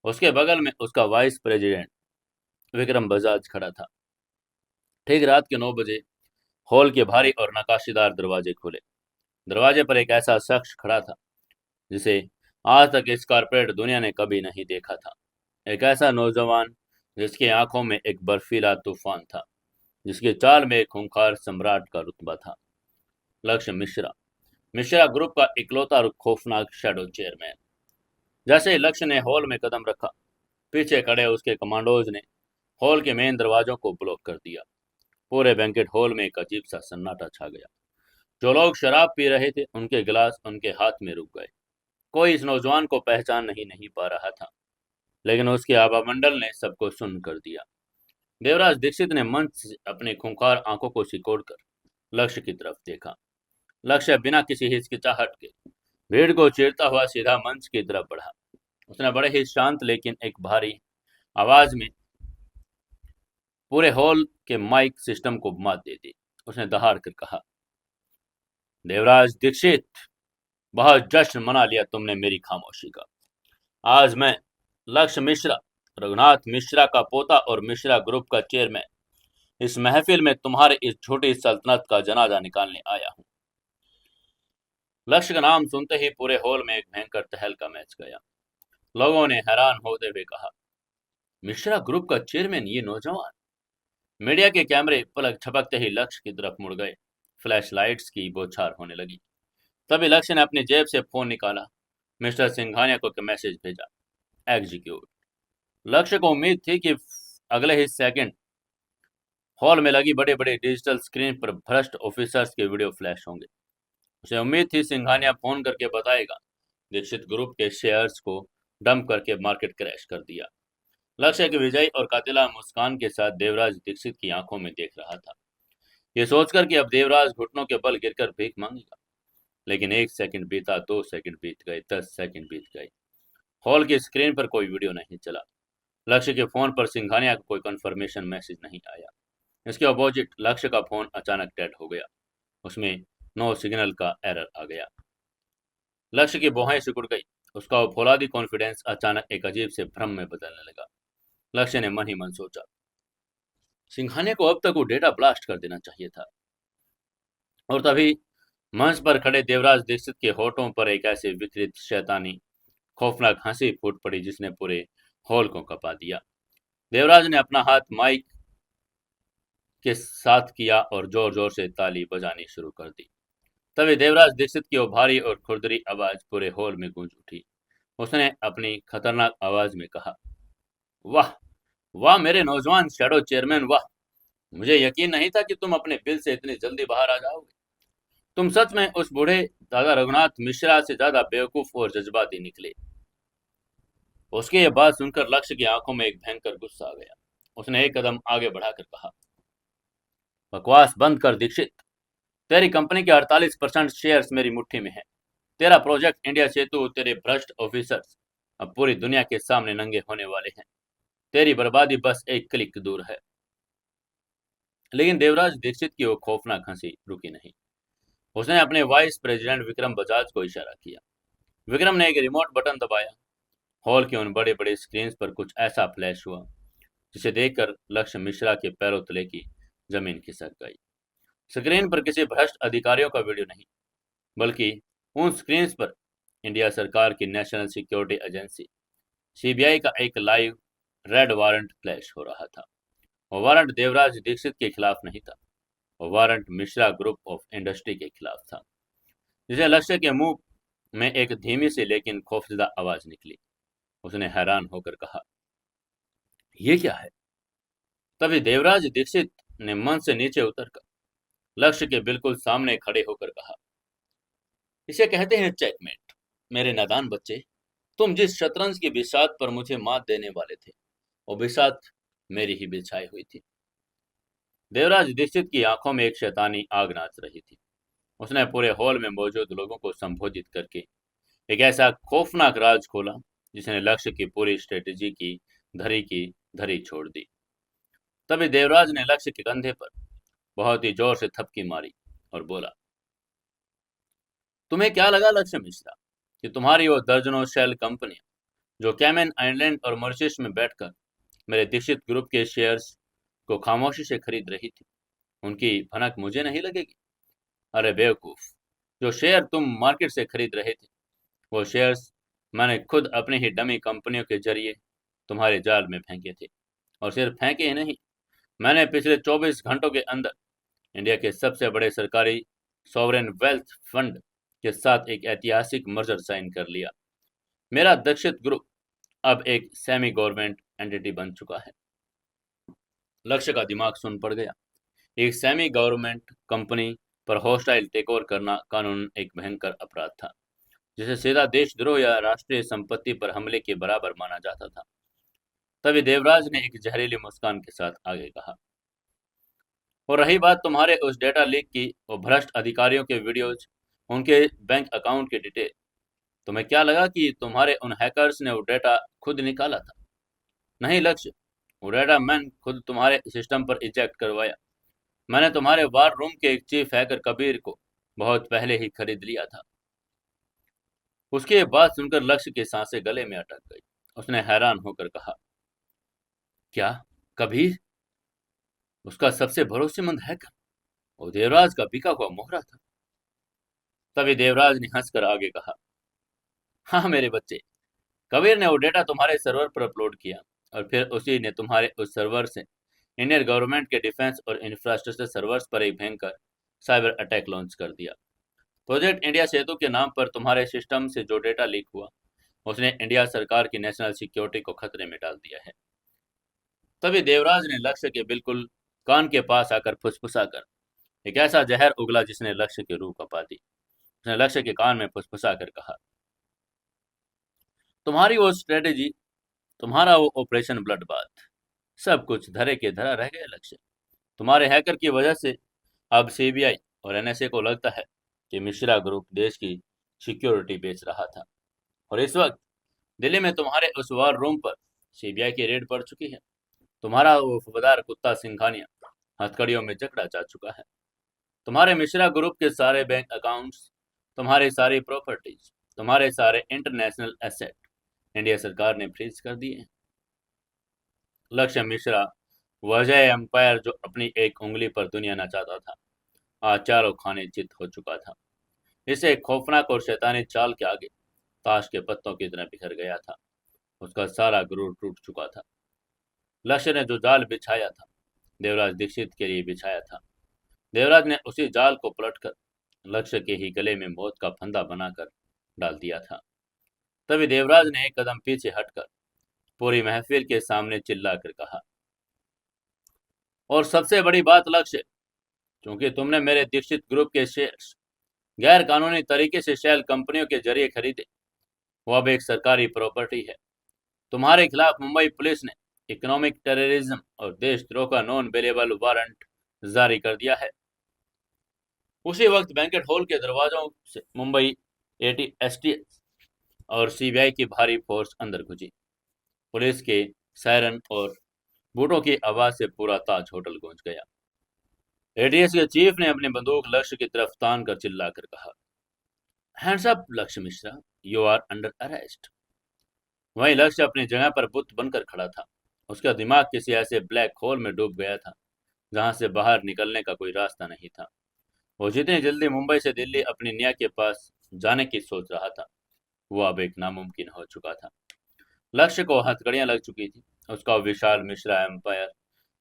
उसके बगल में उसका वाइस प्रेसिडेंट विक्रम बजाज खड़ा था। ठीक रात के 9 बजे हॉल के भारी और नकाशीदार दरवाजे खुले। दरवाजे पर एक ऐसा शख्स खड़ा था जिसे आज तक इस कॉर्पोरेट दुनिया ने कभी नहीं देखा था। एक ऐसा नौजवान जिसकी आंखों में एक बर्फीला तूफान था, जिसकी चाल में एक खूंखार सम्राट का रुतबा था। लक्ष्य मिश्रा, मिश्रा ग्रुप का इकलौता और खौफनाक शैडो चेयरमैन। जैसे ही लक्ष्य ने हॉल में कदम रखा, पीछे खड़े उसके कमांडोज ने हॉल के मेन दरवाजों को ब्लॉक कर दिया। पूरे बैंकेट हॉल में एक अजीब सा सन्नाटा छा गया। जो लोग शराब पी रहे थे, उनके गिलास उनके हाथ में रुक गए। कोई इस नौजवान को पहचान नहीं पा रहा था, लेकिन उसके आवामंडल ने सबको सुन कर दिया। देवराज दीक्षित ने मंच से अपनी खूंखार आंखों को सिकोड़कर लक्ष्य की तरफ देखा। लक्ष्य बिना किसी हिचकिचाहट के भीड़ को चीरता हुआ सीधा मंच की तरफ बढ़ा। उसने बड़े ही शांत लेकिन एक भारी आवाज में पूरे हॉल के माइक सिस्टम को मात दे दी। उसने दहाड़ कर कहा, देवराज दीक्षित, बहुत जश्न मना लिया तुमने मेरी खामोशी का। आज मैं लक्ष्य मिश्रा, रघुनाथ मिश्रा का पोता और मिश्रा ग्रुप का चेयरमैन, इस महफिल में तुम्हारे इस छोटी सल्तनत का जनाजा निकालने आया हूँ। लक्ष्य का नाम सुनते ही पूरे हॉल में एक भयंकर तहलका मच गया। लोगों ने हैरान होते हुए कहा, मिश्रा ग्रुप का चेयरमैन ये नौजवान? मीडिया के कैमरे पलक झपकते ही लक्ष्य की तरफ मुड़ गए। फ्लैश लाइट्स की बौछार होने लगी। तभी लक्ष्य ने अपनी जेब से फोन निकाला, मिस्टर सिंघानिया को एक मैसेज भेजा, एग्जीक्यूट। लक्ष्य को उम्मीद थी कि अगले ही सेकंड हॉल में लगी बड़े बड़े डिजिटल स्क्रीन पर भ्रष्ट ऑफिसर्स के वीडियो फ्लैश होंगे। उसे उम्मीद थी सिंघानिया फोन करके बताएगा, दीक्षित ग्रुप के शेयर्स को डंप करके मार्केट क्रैश कर दिया। लक्ष्य की विजयी और कातिला मुस्कान के साथ देवराज दीक्षित की आंखों में देख रहा था, ये सोचकर कि अब देवराज घुटनों के बल गिरकर भीख मांगेगा। लेकिन 1 सेकंड बीता, 2 सेकंड बीत गए, 10 सेकंड बीत गए। हॉल की स्क्रीन पर कोई वीडियो नहीं चला। लक्ष्य के फोन पर सिंघानिया का कोई कंफर्मेशन मैसेज नहीं आया। इसके अपोजिट लक्ष्य का फोन अचानक डेड हो गया। उसमें नो सिग्नल का एरर आ गया। लक्ष्य की भौहें सिकुड़ गई। उसका वो फौलादी कॉन्फिडेंस अचानक एक अजीब से भ्रम में बदलने लगा। लक्ष्य ने मन ही मन सोचा, सिंघानिया को अब तक वो डेटा ब्लास्ट कर देना चाहिए था। और तभी मंच पर खड़े देवराज दीक्षित के होठों पर एक ऐसी विकृत शैतानी खौफनाक हंसी फूट पड़ी जिसने पूरे हॉल को कपा दिया। देवराज ने अपना हाथ माइक के साथ किया और जोर जोर से ताली बजानी शुरू कर दी। तभी देवराज दीक्षित की वो भारी और खुरदरी आवाज पूरे हॉल में गूंज उठी। उसने अपनी खतरनाक आवाज में कहा, वाह वाह मेरे नौजवान शैडो चेयरमैन, वाह। मुझे यकीन नहीं था कि तुम अपने बिल से इतनी जल्दी बाहर आ जाओगे। तुम सच में उस बूढ़े दादा रघुनाथ मिश्रा से ज्यादा बेवकूफ और जज्बाती निकले। उसकी यह बात सुनकर लक्ष्य की आंखों में एक भयंकर गुस्सा आ गया। उसने एक कदम आगे बढ़ाकर कहा, बकवास बंद कर दीक्षित। तेरी कंपनी के 48% शेयर्स मेरी मुट्ठी में है। तेरा प्रोजेक्ट इंडिया सेतु, तेरे भ्रष्ट ऑफिसर्स अब पूरी दुनिया के सामने नंगे होने वाले हैं। तेरी बर्बादी बस एक क्लिक दूर है। लेकिन देवराज दीक्षित की वो खौफनाक हंसी रुकी नहीं। उसने अपने वाइस प्रेसिडेंट विक्रम बजाज को इशारा किया। विक्रम ने एक रिमोट बटन दबाया। हॉल की उन बड़े बड़े स्क्रीन पर कुछ ऐसा फ्लैश हुआ जिसे देखकर लक्ष्य मिश्रा के पैरों तले की जमीन खिसक गई। स्क्रीन पर किसी भ्रष्ट अधिकारियों का वीडियो नहीं, बल्कि उन स्क्रीन पर इंडिया सरकार की नेशनल सिक्योरिटी एजेंसी सीबीआई का एक लाइव रेड वारंट फ्लैश हो रहा था। वो वारंट देवराज दीक्षित के खिलाफ नहीं था, वो warrant Mishra group of industry के खिलाफ था। जिसे लक्ष्य के मुंह में एक धीमी सी लेकिन खौफजदा आवाज निकली। उसने हैरान होकर कहा, ये क्या है? तभी देवराज दीक्षित ने मन से नीचे उतरकर लक्ष्य के बिल्कुल सामने खड़े होकर कहा, इसे कहते हैं चेकमेट। मेरे नादान बच्चे, तुम जिस शतरंज की बिसात पर मुझे मात देने वाले थे, वो बिसात मेरी ही बिछाई हुई थी। देवराज दीक्षित की आंखों में एक शैतानी आग नाच रही थी। उसने पूरे हॉल में मौजूद लोगों को संबोधित करके एक ऐसा खौफनाक राज खोला जिसने लक्ष्य की पूरी स्ट्रेटेजी की धरी छोड़ दी। तभी देवराज ने लक्ष्य के कंधे पर बहुत ही जोर से थपकी मारी और बोला, तुम्हें क्या लगा लक्ष्य मिश्रा कि तुम्हारी वो दर्जनों शेल कंपनियां जो कैमन आइलैंड और मॉरिशस में बैठकर मेरे दीक्षित ग्रुप के शेयर्स को खामोशी से खरीद रही थी, उनकी भनक मुझे नहीं लगेगी? अरे बेवकूफ, जो शेयर तुम मार्केट से खरीद रहे थे वो शेयर्स मैंने खुद अपनी ही डमी कंपनियों के जरिए तुम्हारे जाल में फेंके थे। और सिर्फ फेंके ही नहीं, मैंने पिछले 24 घंटों के अंदर इंडिया के सबसे बड़े सरकारी सॉवरेन वेल्थ फंड के साथ एक ऐतिहासिक मर्जर साइन कर लिया। मेरा दक्षित ग्रुप अब एक सेमी गवर्नमेंट एंटिटी बन चुका है। लक्ष्य का दिमाग सुन पड़ गया। एक सेमी गवर्नमेंट कंपनी पर हॉस्टाइल टेकओवर करना कानून एक भयंकर अपराध था, जिसे सीधा देशद्रोह या राष्ट्रीय संपत्ति पर हमले के बराबर माना जाता था। तभी देवराज ने एक जहरीली मुस्कान के साथ आगे कहा, और रही बात तुम्हारे उस डेटा लीक की, वो भ्रष्ट अधिकारियों के वीडियोज, उनके बैंक अकाउंट के डिटेल, तुम्हें क्या लगा कि तुम्हारे उन हैकर्स ने वो डेटा खुद निकाला था? नहीं लक्ष्य, वो डेटा मैंने खुद तुम्हारे सिस्टम पर इजेक्ट करवाया। मैंने तुम्हारे वार रूम के एक चीफ हैकर कबीर को बहुत पहले ही खरीद लिया था। उसकी ये बात सुनकर लक्ष्य की सांसें गले में अटक गई। उसने हैरान होकर कहा, क्या? कबीर? उसका सबसे भरोसेमंद हैकर वो देवराज का बिका हुआ मोहरा था। तभी देवराज ने हंसकर आगे कहा, हाँ मेरे बच्चे, कबीर ने वो डेटा तुम्हारे सर्वर पर अपलोड किया और फिर उसी ने तुम्हारे उस सर्वर से इंडियन गवर्नमेंट के डिफेंस और इंफ्रास्ट्रक्चर सर्वर्स पर एक भयंकर साइबर अटैक लॉन्च कर दिया। प्रोजेक्ट इंडिया सेतु के नाम पर तुम्हारे सिस्टम से जो डेटा लीक हुआ उसने इंडिया सरकार की नेशनल सिक्योरिटी को खतरे में डाल दिया है। तभी देवराज ने लक्ष्य के बिल्कुल कान के पास आकर फुसफुसाकर एक ऐसा जहर उगला जिसने लक्ष्य की रूह कपा दी। उसने लक्ष्य के कान में फुसफुसाकर कहा, तुम्हारी वो स्ट्रेटेजी, तुम्हारा वो ऑपरेशन ब्लड बाथ, सब कुछ धरे के धरा रह गया लक्ष्य। तुम्हारे हैकर की वजह से अब सीबीआई और एनएसए को लगता है कि मिश्रा ग्रुप देश की सिक्योरिटी बेच रहा था। और इस वक्त दिल्ली में तुम्हारे उस वार रूम पर सीबीआई की रेड पड़ चुकी है। तुम्हारा वो वफादार कुत्ता सिंघानिया हथकड़ियों में जकड़ा जा चुका है। तुम्हारे मिश्रा ग्रुप के सारे बैंक अकाउंट्स, तुम्हारी सारी प्रॉपर्टीज, तुम्हारे सारे इंटरनेशनल एसेट इंडिया सरकार ने फ्रीज कर दिए हैं। लक्ष्य मिश्रा, वजह एम्पायर जो अपनी एक उंगली पर दुनिया नचाता था, आज चारों खाने चित हो चुका था। इसे एक खौफनाक और शैतानी चाल के आगे ताश के पत्तों की तरह बिखर गया था। उसका सारा गुरूर टूट चुका था। लक्ष्य ने जो जाल बिछाया था देवराज दीक्षित के लिए बिछाया था, देवराज ने उसी जाल को पलटकर लक्ष्य के ही गले में मौत का फंदा बनाकर डाल दिया था। तभी देवराज ने एक कदम पीछे हटकर पूरी महफिल के सामने चिल्लाकर कहा, और सबसे बड़ी बात लक्ष्य, क्योंकि तुमने मेरे दीक्षित ग्रुप के शेयर्स गैर कानूनी तरीके से शेल कंपनियों के जरिए खरीदे, वो अब एक सरकारी प्रॉपर्टी है। तुम्हारे खिलाफ मुंबई पुलिस ने इकोनॉमिक टेररिज्म और देशद्रोह का नॉन बेलेबल वारंट जारी कर दिया है। उसी वक्त बैंकेट हॉल के दरवाजों से मुंबई एटीएसटीएस और सीबीआई की भारी फोर्स अंदर घुसी। पुलिस के सायरन और बूटों की आवाज से पूरा ताज होटल गूंज गया। एटीएस के चीफ ने अपनी बंदूक लक्ष्य की तरफ तान कर चिल्लाकर कहा, hands up Lakshya Mishra, you are under arrest. वहीं लक्ष्य अपनी जगह पर बुत बनकर खड़ा था। उसका दिमाग किसी ऐसे ब्लैक होल में डूब गया था जहां से बाहर निकलने का कोई रास्ता नहीं था। वो जितनी जल्दी मुंबई से दिल्ली अपनी न्याय के पास जाने की सोच रहा था, वो अब एक नामुमकिन हो चुका था। लक्ष्य को हथकड़ियां लग चुकी थी। उसका विशाल मिश्रा एम्पायर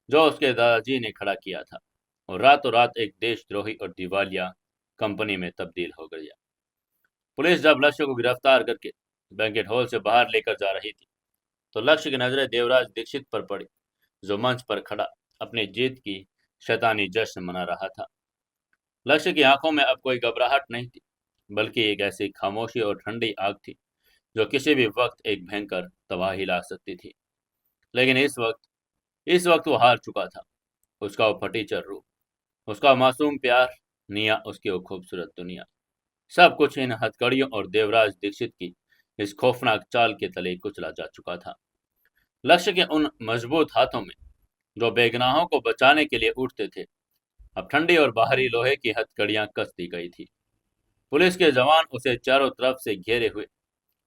जो उसके दादाजी ने खड़ा किया था और रातों रात एक देशद्रोही और दिवालिया कंपनी में तब्दील हो गया। पुलिस जब लक्ष्य को गिरफ्तार करके बैंकेट हॉल से बाहर लेकर जा रही थी तो लक्ष्य की नजरें देवराज दीक्षित पर पड़ी, जो मंच पर खड़ा अपनी जीत की शैतानी जश्न मना रहा था। लक्ष्य की आंखों में अब कोई घबराहट नहीं थी, बल्कि एक ऐसी खामोशी और ठंडी आग थी जो किसी भी वक्त एक भयंकर तबाही ला सकती थी। लेकिन इस वक्त वो हार चुका था। उसका वो फटीचर रूप, उसका मासूम प्यार, निया उसकी वो खूबसूरत दुनिया, सब कुछ इन हथकड़ियों और देवराज दीक्षित की इस खौफनाक चाल के तले कुचला जा चुका था। लक्ष्य के उन मजबूत हाथों में जो बेगुनाहों को बचाने के लिए उठते थे, अब ठंडी और बाहरी लोहे की हथकड़ियां कस दी गई थी। पुलिस के जवान उसे चारों तरफ से घेरे हुए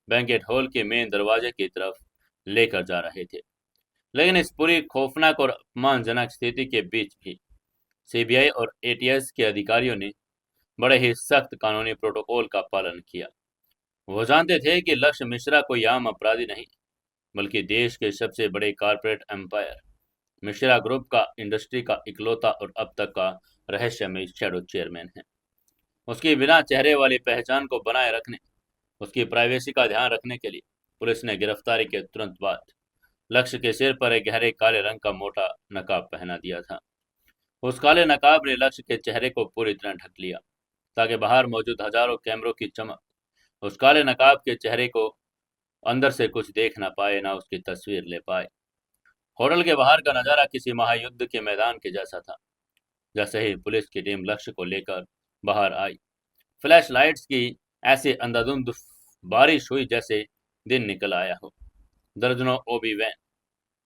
बैंकेट हॉल के मेन दरवाजे की तरफ लेकर जा रहे थे। लेकिन इस पूरी खौफनाक और अपमानजनक स्थिति के बीच भी सीबीआई और एटीएस के अधिकारियों ने बड़े ही सख्त कानूनी प्रोटोकॉल का पालन किया। वो जानते थे कि लक्ष्य मिश्रा कोई आम अपराधी नहीं, बल्कि देश के सबसे बड़े कारपोरेट एम्पायर मिश्रा ग्रुप का इंडस्ट्री का इकलौता और अब तक का रहस्यमय शैडो चेयरमैन है। उसकी बिना चेहरे वाली पहचान को बनाए रखने, उसकी प्राइवेसी का ध्यान रखने के लिए पुलिस ने गिरफ्तारी के तुरंत बाद लक्ष्य के सिर पर एक गहरे काले रंग का मोटा नकाब पहना दिया था। उस काले नकाब ने लक्ष्य के चेहरे को पूरी तरह ढक लिया ताकि बाहर मौजूद हजारों कैमरों की चमक उस काले नकाब के चेहरे को अंदर से कुछ देख ना पाए, ना उसकी तस्वीर ले पाए। होटल के बाहर का नजारा किसी महायुद्ध के मैदान के जैसा था। जैसे ही पुलिस की टीम लक्ष्य को लेकर बाहर आई, फ्लैश लाइट्स की ऐसी अंधाधुंध बारिश हुई जैसे दिन निकल आया हो। दर्जनों ओबी वैन,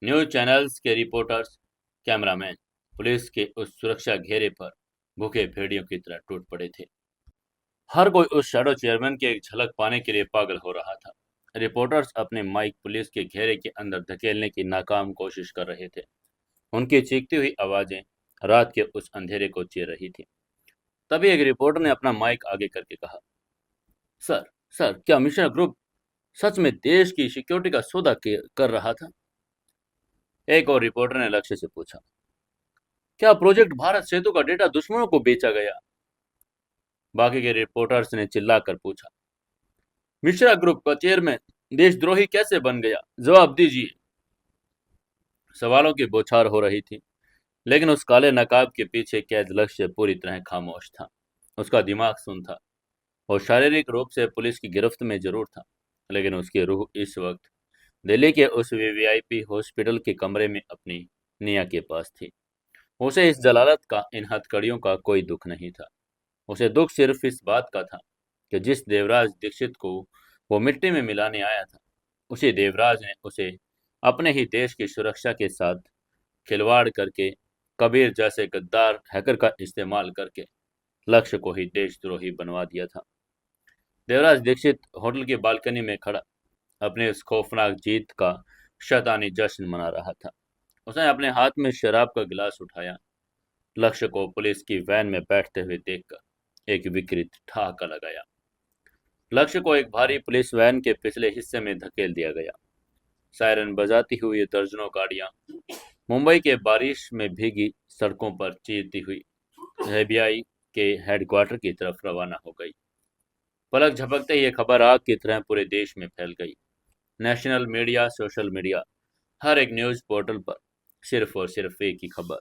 न्यूज चैनल्स के रिपोर्टर्स, कैमरामैन पुलिस के उस सुरक्षा घेरे पर भूखे भेड़ियों की तरह टूट पड़े थे। हर कोई उस शैडो चेयरमैन की एक झलक पाने के लिए पागल हो रहा था। रिपोर्टर्स अपने माइक पुलिस के घेरे के अंदर धकेलने की नाकाम कोशिश कर रहे थे। उनकी चीखती हुई आवाजें रात के उस अंधेरे को चीर रही थी। तभी एक रिपोर्टर ने अपना माइक आगे करके कहा, सर, सर, क्या मिश्रा ग्रुप सच में देश की सिक्योरिटी का सौदा कर रहा था? एक और रिपोर्टर ने लक्ष्य से पूछा, क्या प्रोजेक्ट भारत सेतु का डेटा दुश्मनों को बेचा गया? बाकी के रिपोर्टर्स ने चिल्लाकर पूछा, मिश्रा ग्रुप का चेयरमैन देशद्रोही कैसे बन गया? जवाब दीजिए। सवालों की बौछार हो रही थी, लेकिन उस काले नकाब के पीछे कैद लक्ष्य पूरी तरह खामोश था। उसका दिमाग सुन था। वो शारीरिक रूप से पुलिस की गिरफ्त में जरूर था, लेकिन उसकी रूह इस वक्त दिल्ली के उस वीवीआईपी हॉस्पिटल के कमरे में अपनी निया के पास थी। उसे इस जलालत का, इन हथकड़ियों का कोई दुख नहीं था। उसे दुख सिर्फ इस बात का था कि जिस देवराज दीक्षित को वो मिट्टी में मिलाने आया था, उसी देवराज ने उसे अपने ही देश की सुरक्षा के साथ खिलवाड़ करके, कबीर जैसे गद्दार हैकर का इस्तेमाल करके लक्ष्य को ही देशद्रोही बनवा दिया था। देवराज दीक्षित होटल की बालकनी में खड़ा अपने उस खौफनाक जीत का शैतानी जश्न मना रहा था। उसने अपने हाथ में शराब का गिलास उठाया। लक्ष्य को पुलिस की वैन में बैठते हुए देखकर एक विकृत ठहाका लगाया। लक्ष्य को एक भारी पुलिस वैन के पिछले हिस्से में धकेल दिया गया। सायरन बजाती हुई दर्जनों गाड़ियां मुंबई के बारिश में भीगी सड़कों पर चीरती हुई एफबीआई के हेडक्वार्टर की तरफ रवाना हो गई। पलक झपकते ही ये खबर आग की तरह पूरे देश में फैल गई। नेशनल मीडिया, सोशल मीडिया, हर एक न्यूज पोर्टल पर सिर्फ और सिर्फ एक ही खबर,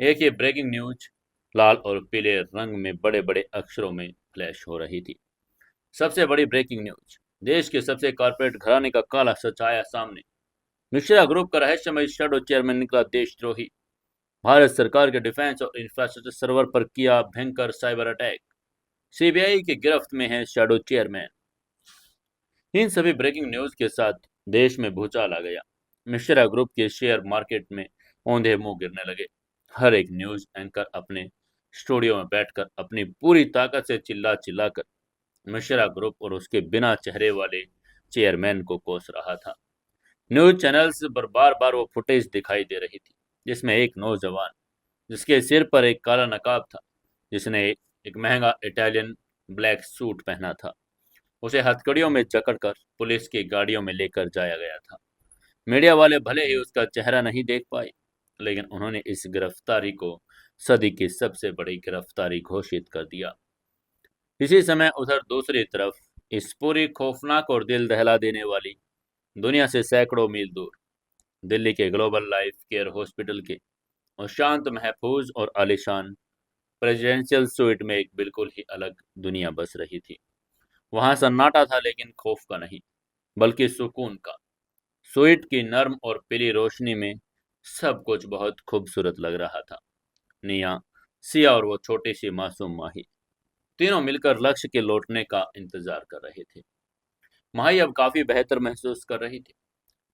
एक ही ब्रेकिंग न्यूज लाल और पीले रंग में बड़े बड़े अक्षरों में फ्लैश हो रही थी। सबसे बड़ी ब्रेकिंग न्यूज, देश के सबसे कॉर्पोरेट घराने का काला सच आया सामने। मिश्रा ग्रुप का रहस्यमय शैडो चेयरमैन निकला देशद्रोही। भारत सरकार के डिफेंस और इंफ्रास्ट्रक्चर सर्वर पर किया भयंकर साइबर अटैक। सीबीआई की गिरफ्त में है शैडो चेयरमैन। इन सभी ब्रेकिंग न्यूज के साथ देश में भूचाल आ गया। मिश्रा ग्रुप के शेयर मार्केट में औंधे मुंह गिरने लगे। हर एक न्यूज एंकर अपने स्टूडियो में बैठकर अपनी पूरी ताकत से चिल्ला चिल्लाकर मिश्रा ग्रुप और उसके बिना चेहरे वाले चेयरमैन को कोस रहा था। न्यूज चैनल्स पर बार बार वो फुटेज दिखाई दे रही थी, जिसमें एक नौजवान जिसके सिर पर एक काला नकाब था, जिसने एक महंगा इटालियन ब्लैक सूट पहना था, उसे हथकड़ियों में जकड़कर पुलिस की गाड़ियों में लेकर जाया गया था। मीडिया वाले भले ही उसका चेहरा नहीं देख पाए, लेकिन उन्होंने इस गिरफ्तारी को सदी की सबसे बड़ी गिरफ्तारी घोषित कर दिया। इसी समय उधर दूसरी तरफ इस पूरी खौफनाक और दिल दहला देने वाली दुनिया से सैकड़ों मील दूर दिल्ली के ग्लोबल लाइफ केयर हॉस्पिटल के और शांत, महफूज और आलीशान प्रेसिडेंशियल स्वीट में एक बिल्कुल ही अलग दुनिया बस रही थी। वहां सन्नाटा था, लेकिन खौफ का नहीं, बल्कि सुकून का। स्वीट की नर्म और पीली रोशनी में सब कुछ बहुत खूबसूरत लग रहा था। निया, सिया और वो छोटी सी मासूम माही, तीनों मिलकर लक्ष्य के लौटने का इंतजार कर रहे थे। माही अब काफी बेहतर महसूस कर रही थी।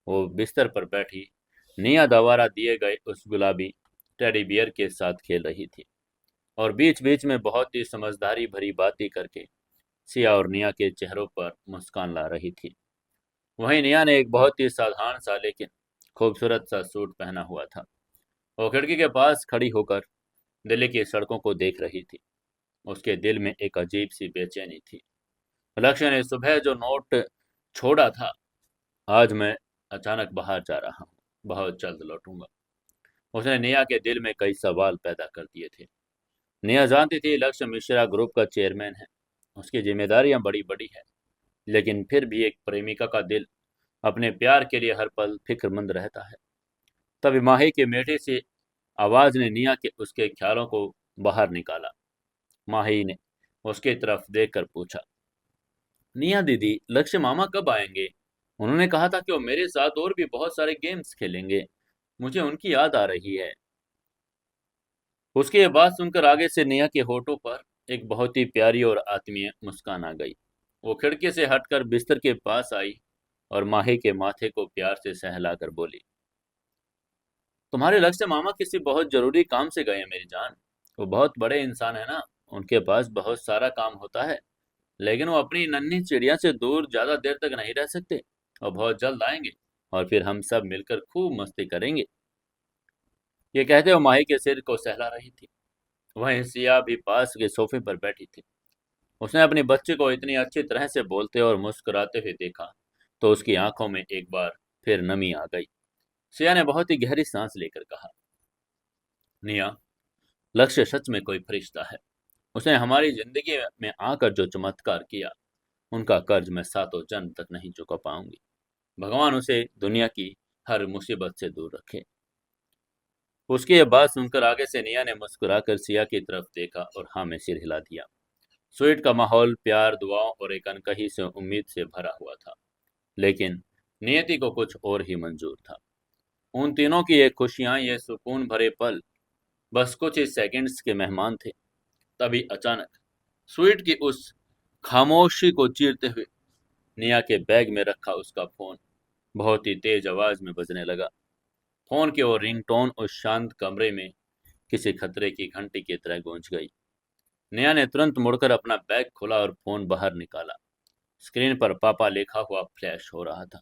वो बिस्तर पर बैठी निया द्वारा दिए गए उस गुलाबी टेडी बियर के साथ खेल रही थी और बीच बीच में बहुत ही समझदारी भरी बातें करके सिया और निया के चेहरों पर मुस्कान ला रही थी। वहीं निया ने एक बहुत ही साधारण सा लेकिन खूबसूरत सा सूट पहना हुआ था। वो खिड़की के पास खड़ी होकर दिल्ली की सड़कों को देख रही थी। उसके दिल में एक अजीब सी बेचैनी थी। लक्ष्य ने सुबह जो नोट छोड़ा था, आज मैं अचानक बाहर जा रहा हूँ, बहुत जल्द लौटूंगा। उसने निया के दिल में कई सवाल पैदा कर दिए थे। निया जानती थी लक्ष्य मिश्रा ग्रुप का चेयरमैन है, उसकी जिम्मेदारियां बड़ी बड़ी है, लेकिन फिर भी एक प्रेमिका का दिल अपने प्यार के लिए हर पल फिक्रमंद रहता है। तभी माही की मीठी सी आवाज ने निया के उसके ख्यालों को बाहर निकाला। माही ने उसकी तरफ देखकर पूछा, निया दीदी, लक्ष्य मामा कब आएंगे? उन्होंने कहा था कि वो मेरे साथ और भी बहुत सारे गेम्स खेलेंगे। मुझे उनकी याद आ रही है। उसकी ये बात सुनकर आगे से नेहा के होठों पर एक बहुत ही प्यारी और आत्मीय मुस्कान आ गई। वो खिड़की से हटकर बिस्तर के पास आई और माही के माथे को प्यार से सहलाकर बोली, तुम्हारे लक्ष्य मामा किसी बहुत जरूरी काम से गए हैं मेरी जान। वो बहुत बड़े इंसान है ना, उनके पास बहुत सारा काम होता है, लेकिन वो अपनी नन्ही चिड़िया से दूर ज्यादा देर तक नहीं रह सकते। और बहुत जल्द आएंगे और फिर हम सब मिलकर खूब मस्ती करेंगे। ये कहते हुए माही के सिर को सहला रही थी। वहीं सिया भी पास के सोफे पर बैठी थी। उसने अपनी बच्ची को इतनी अच्छी तरह से बोलते और मुस्कुराते हुए देखा तो उसकी आंखों में एक बार फिर नमी आ गई। सिया ने बहुत ही गहरी सांस लेकर कहा, निया, लक्ष्य सच में कोई फरिश्ता है। उसने हमारी जिंदगी में आकर जो चमत्कार किया, उनका कर्ज मैं सातों जन्म तक नहीं चुका पाऊंगी। भगवान उसे दुनिया की हर मुसीबत से दूर रखे। उसकी यह बात सुनकर आगे से निया ने मुस्कुराकर सिया की तरफ देखा और हाँ में सिर हिला दिया। स्वीट का माहौल प्यार, दुआओं और एक अनकही से उम्मीद से भरा हुआ था, लेकिन नियति को कुछ और ही मंजूर था। उन तीनों की ये खुशियां, ये सुकून भरे पल बस कुछ ही सेकंड्स के मेहमान थे। तभी अचानक स्वीट की उस खामोशी को चीरते हुए निया के बैग में रखा उसका फोन बहुत ही तेज आवाज में बजने लगा। फोन की वो रिंगटोन उस शांत कमरे में किसी खतरे की घंटी की तरह गूंज गई। निया ने तुरंत मुड़कर अपना बैग खोला और फोन बाहर निकाला। स्क्रीन पर पापा लिखा हुआ फ्लैश हो रहा था।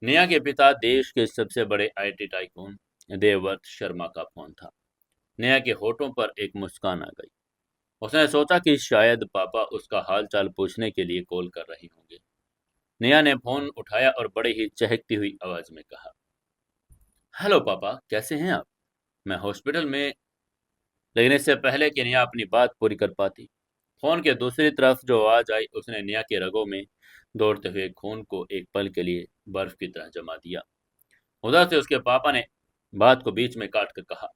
निया के पिता देश के सबसे बड़े आईटी टाइकून देवव्रत शर्मा का फोन था। निया के होठों पर एक मुस्कान आ गई। उसने सोचा कि शायद पापा उसका हालचाल पूछने के लिए कॉल कर रही होंगे। निया ने फोन उठाया और बड़ी ही चहकती हुई आवाज में कहा, हेलो पापा, कैसे हैं आप? मैं हॉस्पिटल में। लेकिन इससे पहले कि निया अपनी बात पूरी कर पाती, फोन के दूसरी तरफ जो आवाज आई उसने निया के रगों में दौड़ते हुए खून को एक पल के लिए बर्फ की तरह जमा दिया। उधर से उसके पापा ने बात को बीच में काट कर कहा,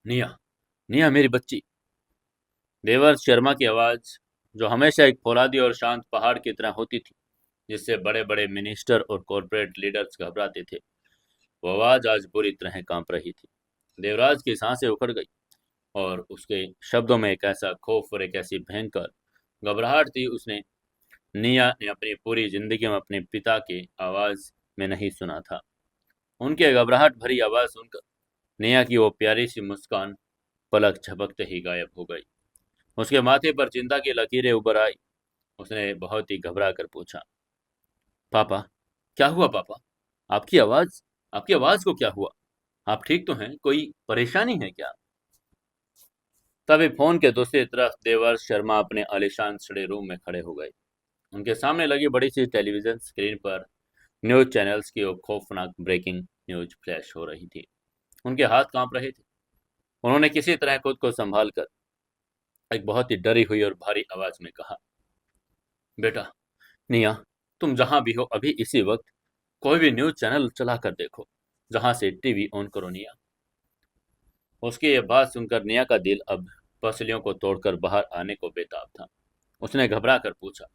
निया, निया मेरी बच्ची। देवर्ष शर्मा की आवाज, जो हमेशा एक फौलादी और शांत पहाड़ की तरह होती थी, जिससे बड़े बड़े मिनिस्टर और कॉरपोरेट लीडर्स घबराते थे, वो आवाज आज बुरी तरह कांप रही थी। देवराज की सांसें उखड़ गई और उसके शब्दों में एक ऐसा खौफ और एक ऐसी भयंकर घबराहट थी उसने निया ने अपनी पूरी जिंदगी में अपने पिता की आवाज में नहीं सुना था। उनकी घबराहट भरी आवाज सुनकर निया की वो प्यारी सी मुस्कान पलक झपकते ही गायब हो गई। उसके माथे पर चिंता की लकीरें उभर आई। उसने बहुत ही घबरा कर पूछा, पापा, क्या हुआ पापा? आपकी आवाज आपकी आवाज को क्या हुआ? आप ठीक तो हैं? कोई परेशानी है क्या? तभी फोन के दूसरी तरफ देवर्ष शर्मा अपने आलीशान सड़े रूम में खड़े हो गए। उनके सामने लगी बड़ी सी टेलीविजन स्क्रीन पर न्यूज चैनल्स की वो खौफनाक ब्रेकिंग न्यूज फ्लैश हो रही थी। उनके हाथ कांप रहे थे। उन्होंने किसी तरह खुद को संभाल कर एक बहुत ही डरी हुई और भारी आवाज में कहा, बेटा, निया, तुम जहां भी हो अभी इसी वक्त कोई भी न्यूज चैनल चला कर देखो। जहां से टीवी ऑन करो निया। उसकी ये बात सुनकर निया का दिल अब पसलियों को तोड़कर बाहर आने को बेताब था। उसने घबरा कर पूछा,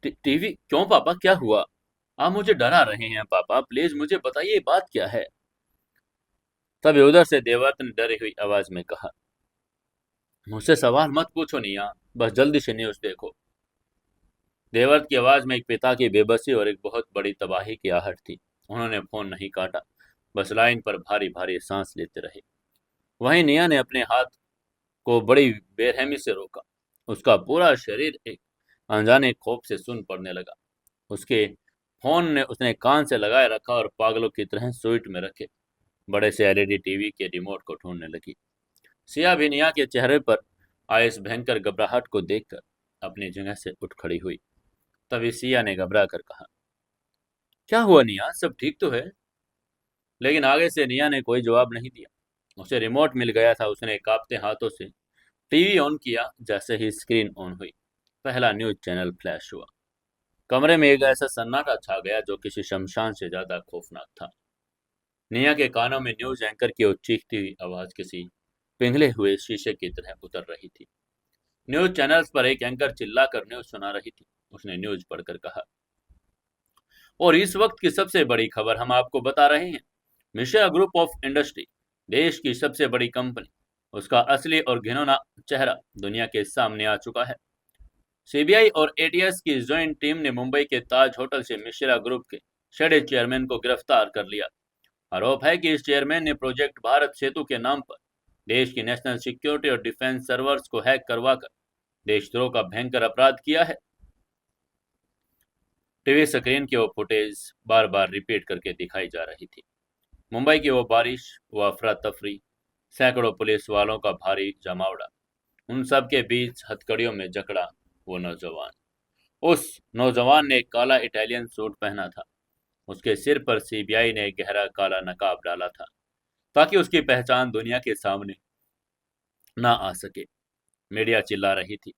टीवी क्यों पापा, क्या हुआ? आप मुझे डरा रहे हैं पापा, प्लीज मुझे बताइए बात क्या है? तभी उधर से देवव्रत ने डरी हुई आवाज में कहा, मुझसे सवाल मत पूछो निया, बस जल्दी से न्यूज देखो। देवव्रत की आवाज में एक पिता की बेबसी और एक बहुत बड़ी तबाही की आहट थी। उन्होंने फोन नहीं काटा, बस लाइन पर भारी भारी सांस लेते रहे। वहीं निया ने अपने हाथ को बड़ी बेरहमी से रोका। उसका पूरा शरीर एक अनजाने खौफ से सुन पड़ने लगा। उसके फोन ने उसने कान से लगाए रखा और पागलों की तरह स्विच में रखे बड़े से एलईडी टीवी के रिमोट को ढूंढने लगी। सिया भी निया के चेहरे पर आए इस भयंकर घबराहट को देखकर अपनी जगह से उठ खड़ी हुई। तभी सिया ने घबरा कर कहा, क्या हुआ निया, सब ठीक तो है? लेकिन आगे से निया ने कोई जवाब नहीं दिया। उसे रिमोट मिल गया था। उसने कांपते हाथों से टीवी ऑन किया। जैसे ही स्क्रीन ऑन हुई, पहला न्यूज चैनल फ्लैश हुआ। कमरे में एक ऐसा सन्नाटा छा गया जो किसी शमशान से ज्यादा खौफनाक था। निया के कानों में न्यूज एंकर की वो चीखती हुई आवाज किसी पिघले हुए शीशे की तरह उतर रही थी। न्यूज चैनल्स पर एक एंकर चिल्लाकर न्यूज सुना रही थी। उसने न्यूज पढ़कर कहा, और इस वक्त की सबसे बड़ी खबर हम आपको बता रहे हैं। मिश्रा ग्रुप ऑफ इंडस्ट्री, देश की सबसे बड़ी कंपनी, उसका असली और घिनौना चेहरा दुनिया के सामने आ चुका है। सीबीआई और एटीएस की ज्वाइंट टीम ने मुंबई के ताज होटल से मिश्रा ग्रुप के छठे चेयरमैन को गिरफ्तार कर लिया। आरोप है कि इस चेयरमैन ने प्रोजेक्ट भारत सेतु के नाम पर देश की नेशनल सिक्योरिटी और डिफेंस सर्वर्स को हैक करवाकर देशद्रोह का भयंकर अपराध किया है। टीवी स्क्रीन की वो फुटेज बार बार रिपीट करके दिखाई जा रही थी। मुंबई की वो बारिश, वो अफरा तफरी, सैकड़ों पुलिस वालों का भारी जमावड़ा, उन सब के बीच हथकड़ियों में जकड़ा वो नौजवान। उस नौजवान ने एक काला इटालियन सूट पहना था। उसके सिर पर सीबीआई ने गहरा काला नकाब डाला था ताकि उसकी पहचान दुनिया के सामने ना आ सके। मीडिया चिल्ला रही थी,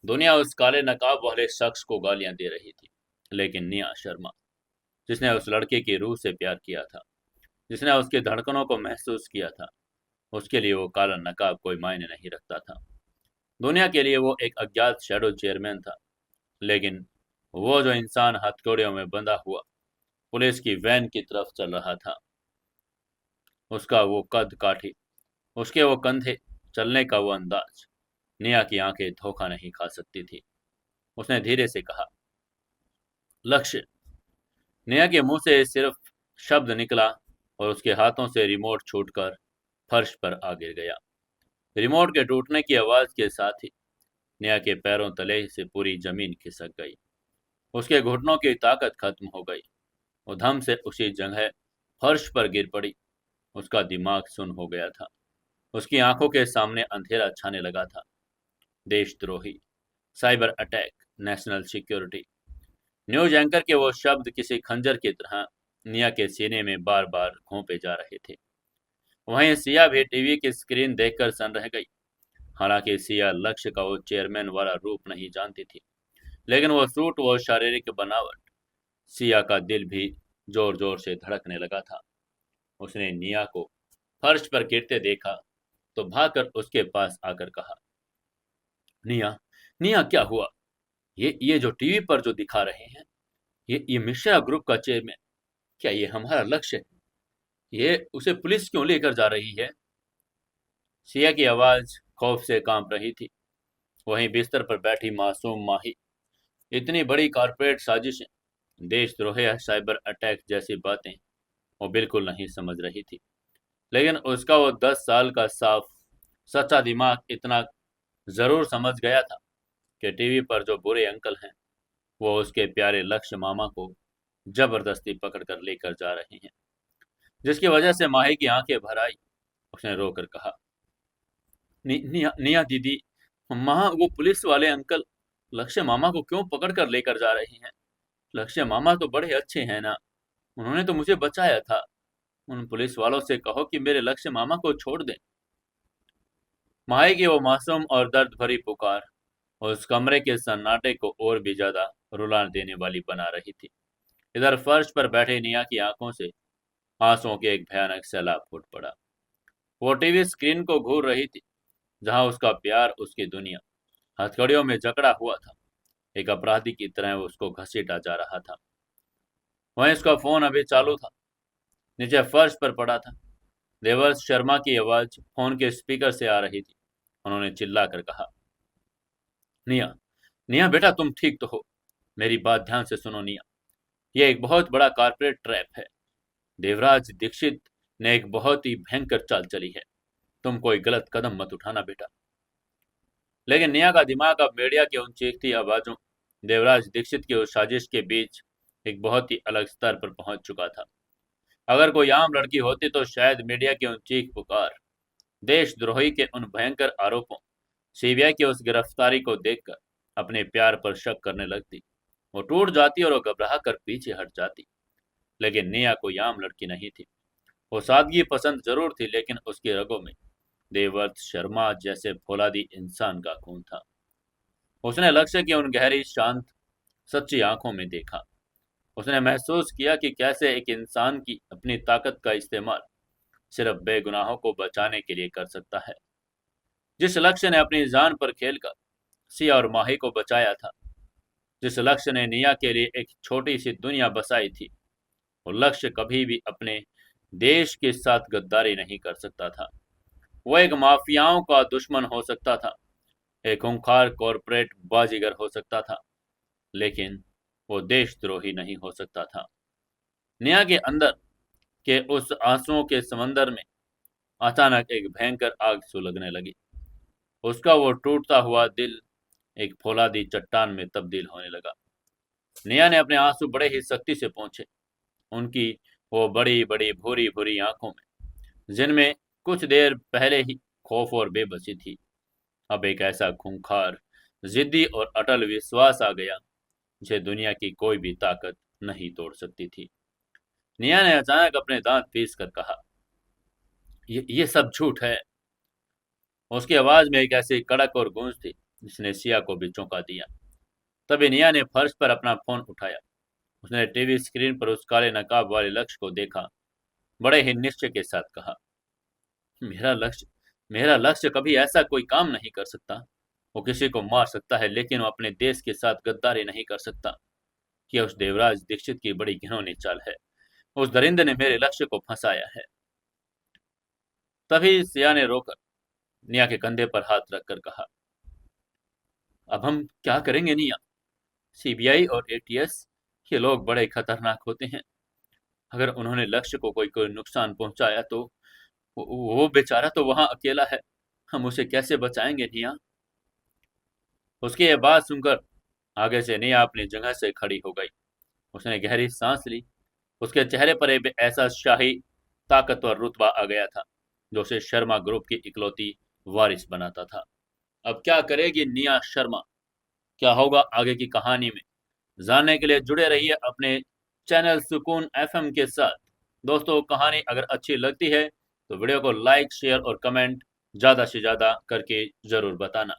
दुनिया उस काले नकाब वाले शख्स को गालियां दे रही थी। लेकिन निया शर्मा, जिसने उस लड़के की रूह से प्यार किया था, जिसने उसकी धड़कनों को महसूस किया था, उसके लिए वो काला नकाब कोई मायने नहीं रखता था। दुनिया के लिए वो एक अज्ञात शैडो चेयरमैन था। लेकिन वो जो इंसान हथकड़ियों में बंधा हुआ पुलिस की वैन की तरफ चल रहा था, उसका वो कद काठी, उसके वो कंधे, चलने का वो अंदाज, निया की आंखें धोखा नहीं खा सकती थी। उसने धीरे से कहा, लक्ष्य। निया के मुंह से सिर्फ शब्द निकला और उसके हाथों से रिमोट छूटकर फर्श पर आ गिर गया। रिमोट के टूटने की आवाज के साथ ही निया के पैरों तले से पूरी जमीन खिसक गई। उसके घुटनों की ताकत खत्म हो गई। वो धम से उसी जगह फर्श पर गिर पड़ी। उसका दिमाग सुन्न हो गया था। उसकी आंखों के सामने अंधेरा छाने लगा था। देशद्रोही, cyber attack, national security. News anchor के वो शब्द किसी खंजर की तरह निया के सीने में बार बार घोंपे जा रहे थे। वहीं सिया भी टीवी की स्क्रीन देखकर सन रह गई। हालांकि सिया लक्ष्य का वो चेयरमैन वाला रूप नहीं जानती थी, लेकिन वो सूट, वो शारीरिक बनावट, सिया का दिल भी जोर जोर से धड़कने लगा था। उसने निया को फर्श पर गिरते देखा तो भागकर उसके पास आकर कहा, निया, निया क्या हुआ? ये जो टीवी पर जो दिखा रहे हैं, ये मिश्रा ग्रुप का चेयरमैन, क्या ये हमारा लक्ष्य है? ये उसे पुलिस क्यों लेकर जा रही है? सिया की आवाज खौफ से कांप रही थी। वहीं बिस्तर पर बैठी मासूम माही इतनी बड़ी कारपोरेट साजिशें, देशद्रोह या साइबर अटैक जैसी बातें वो बिल्कुल नहीं समझ रही थी। लेकिन उसका वो 10 साल का साफ सच्चा दिमाग इतना जरूर समझ गया था कि टीवी पर जो बुरे अंकल हैं वो उसके प्यारे लक्ष्य मामा को जबरदस्ती पकड़कर लेकर जा रहे हैं, जिसकी वजह से माही की आंखें भर आई। उसने रोकर कहा, निया दीदी, माँ, वो पुलिस वाले अंकल लक्ष्य मामा को क्यों पकड़ कर लेकर जा रहे हैं? लक्ष्य मामा तो बड़े अच्छे हैं ना, उन्होंने तो मुझे बचाया था। उन पुलिस वालों से कहो कि मेरे लक्ष्य मामा को छोड़ दें। माही की वो मासूम और दर्द भरी पुकार उस कमरे के सन्नाटे को और भी ज्यादा रुला देने वाली बना रही थी। इधर फर्श पर बैठे निया की आंखों से आंसुओं के एक भयानक सैलाब फूट पड़ा। वो टीवी स्क्रीन को घूर रही थी, जहां उसका प्यार, उसकी दुनिया हथकड़ियों में जकड़ा हुआ था। एक अपराधी की तरह वो उसको घसीटा जा रहा था। वहीं उसका फोन अभी चालू था, नीचे फर्श पर पड़ा था। देवर्ष शर्मा की आवाज फोन के स्पीकर से आ रही थी। उन्होंने चिल्ला कर कहा, निया, निया बेटा, तुम ठीक तो हो? मेरी बात ध्यान से सुनो निया, यह एक बहुत बड़ा कारपोरेट ट्रैप है। देवराज दीक्षित ने एक बहुत ही भयंकर चाल चली है। तुम कोई गलत कदम मत उठाना बेटा। लेकिन निया का दिमाग अब मीडिया की उन चीखती आवाजों, देवराज दीक्षित की उस साजिश के बीच एक बहुत ही अलग स्तर पर पहुंच चुका था। अगर कोई आम लड़की होती तो शायद मीडिया की उन चीख पुकार, देशद्रोही के उन भयंकर आरोपों, सीबीआई की उस गिरफ्तारी को देखकर अपने प्यार पर शक करने लगती। वो टूट जाती और वो घबरा कर पीछे हट जाती। लेकिन निया कोई आम लड़की नहीं थी। वो सादगी पसंद जरूर थी, लेकिन उसकी रगों में देवव्रत शर्मा जैसे फौलादी इंसान का खून था। उसने लक्ष्य की उन गहरी, शांत, सच्ची आंखों में देखा। उसने महसूस किया कि कैसे एक इंसान की अपनी ताकत का इस्तेमाल सिर्फ बेगुनाहों को बचाने के लिए कर सकता है। जिस लक्ष्य ने अपनी जान पर खेलकर सिया और माही को बचाया था, जिस लक्ष्य ने निया के लिए एक छोटी सी दुनिया बसाई थी, वो लक्ष्य कभी भी अपने देश के साथ गद्दारी नहीं कर सकता था। वो एक माफियाओं का दुश्मन हो सकता था, एक खूंखार कॉरपोरेट बाजीगर हो सकता था, लेकिन वो देशद्रोही नहीं हो सकता था। निया के अंदर के उस आंसुओं के समंदर में अचानक एक भयंकर आग सुलगने लगी। उसका वो टूटता हुआ दिल एक फौलादी चट्टान में तब्दील होने लगा। निया ने अपने आंसू बड़े ही सख्ती से पोंछे। उनकी वो बड़ी बड़ी भूरी भूरी आंखों में, जिनमें कुछ देर पहले ही खौफ और बेबसी थी, अब एक ऐसा खूंखार, जिद्दी और अटल विश्वास आ गया जिसे दुनिया की कोई भी ताकत नहीं तोड़ सकती थी। निया ने अचानक अपने दांत पीस कर कहा, ये सब झूठ है। उसकी आवाज में एक ऐसी कड़क और गूंज थी जिसने सिया को भी चौंका दिया। तभी निया ने फर्श पर अपना फोन उठाया। उसने टीवी स्क्रीन पर उस काले नकाब वाले लक्ष्य को देखा। बड़े ही निश्चय के साथ कहा, मेरा लक्ष्य मेरा लक्ष्य कभी ऐसा कोई काम नहीं कर सकता। वो किसी को मार सकता है, लेकिन वो अपने देश के साथ गद्दारी नहीं कर सकता। यह उस देवराज दीक्षित की बड़ी घिनौनी चाल है। उस दरिंदे ने मेरे लक्ष्य को फंसाया है। तभी सिया ने रोकर निया के कंधे पर हाथ रखकर कहा, अब हम क्या करेंगे निया? सीबीआई और एटीएस, ये लोग बड़े खतरनाक होते हैं। अगर उन्होंने लक्ष्य को कोई नुकसान पहुंचाया तो वो बेचारा तो वहां अकेला है। हम उसे कैसे बचाएंगे निया? उसकी यह बात सुनकर आगे से निया अपनी जगह से खड़ी हो गई। उसने गहरी सांस ली। उसके चेहरे पर एक ऐसा शाही ताकतवर रुतबा आ गया था जो उसे शर्मा ग्रुप की इकलौती वारिस बनाता था। अब क्या करेगी निया शर्मा? क्या होगा आगे की कहानी में? जानने के लिए जुड़े रहिए अपने चैनल सुकून एफएम के साथ। दोस्तों, कहानी अगर अच्छी लगती है तो वीडियो को लाइक शेयर और कमेंट ज़्यादा से ज़्यादा करके ज़रूर बताना।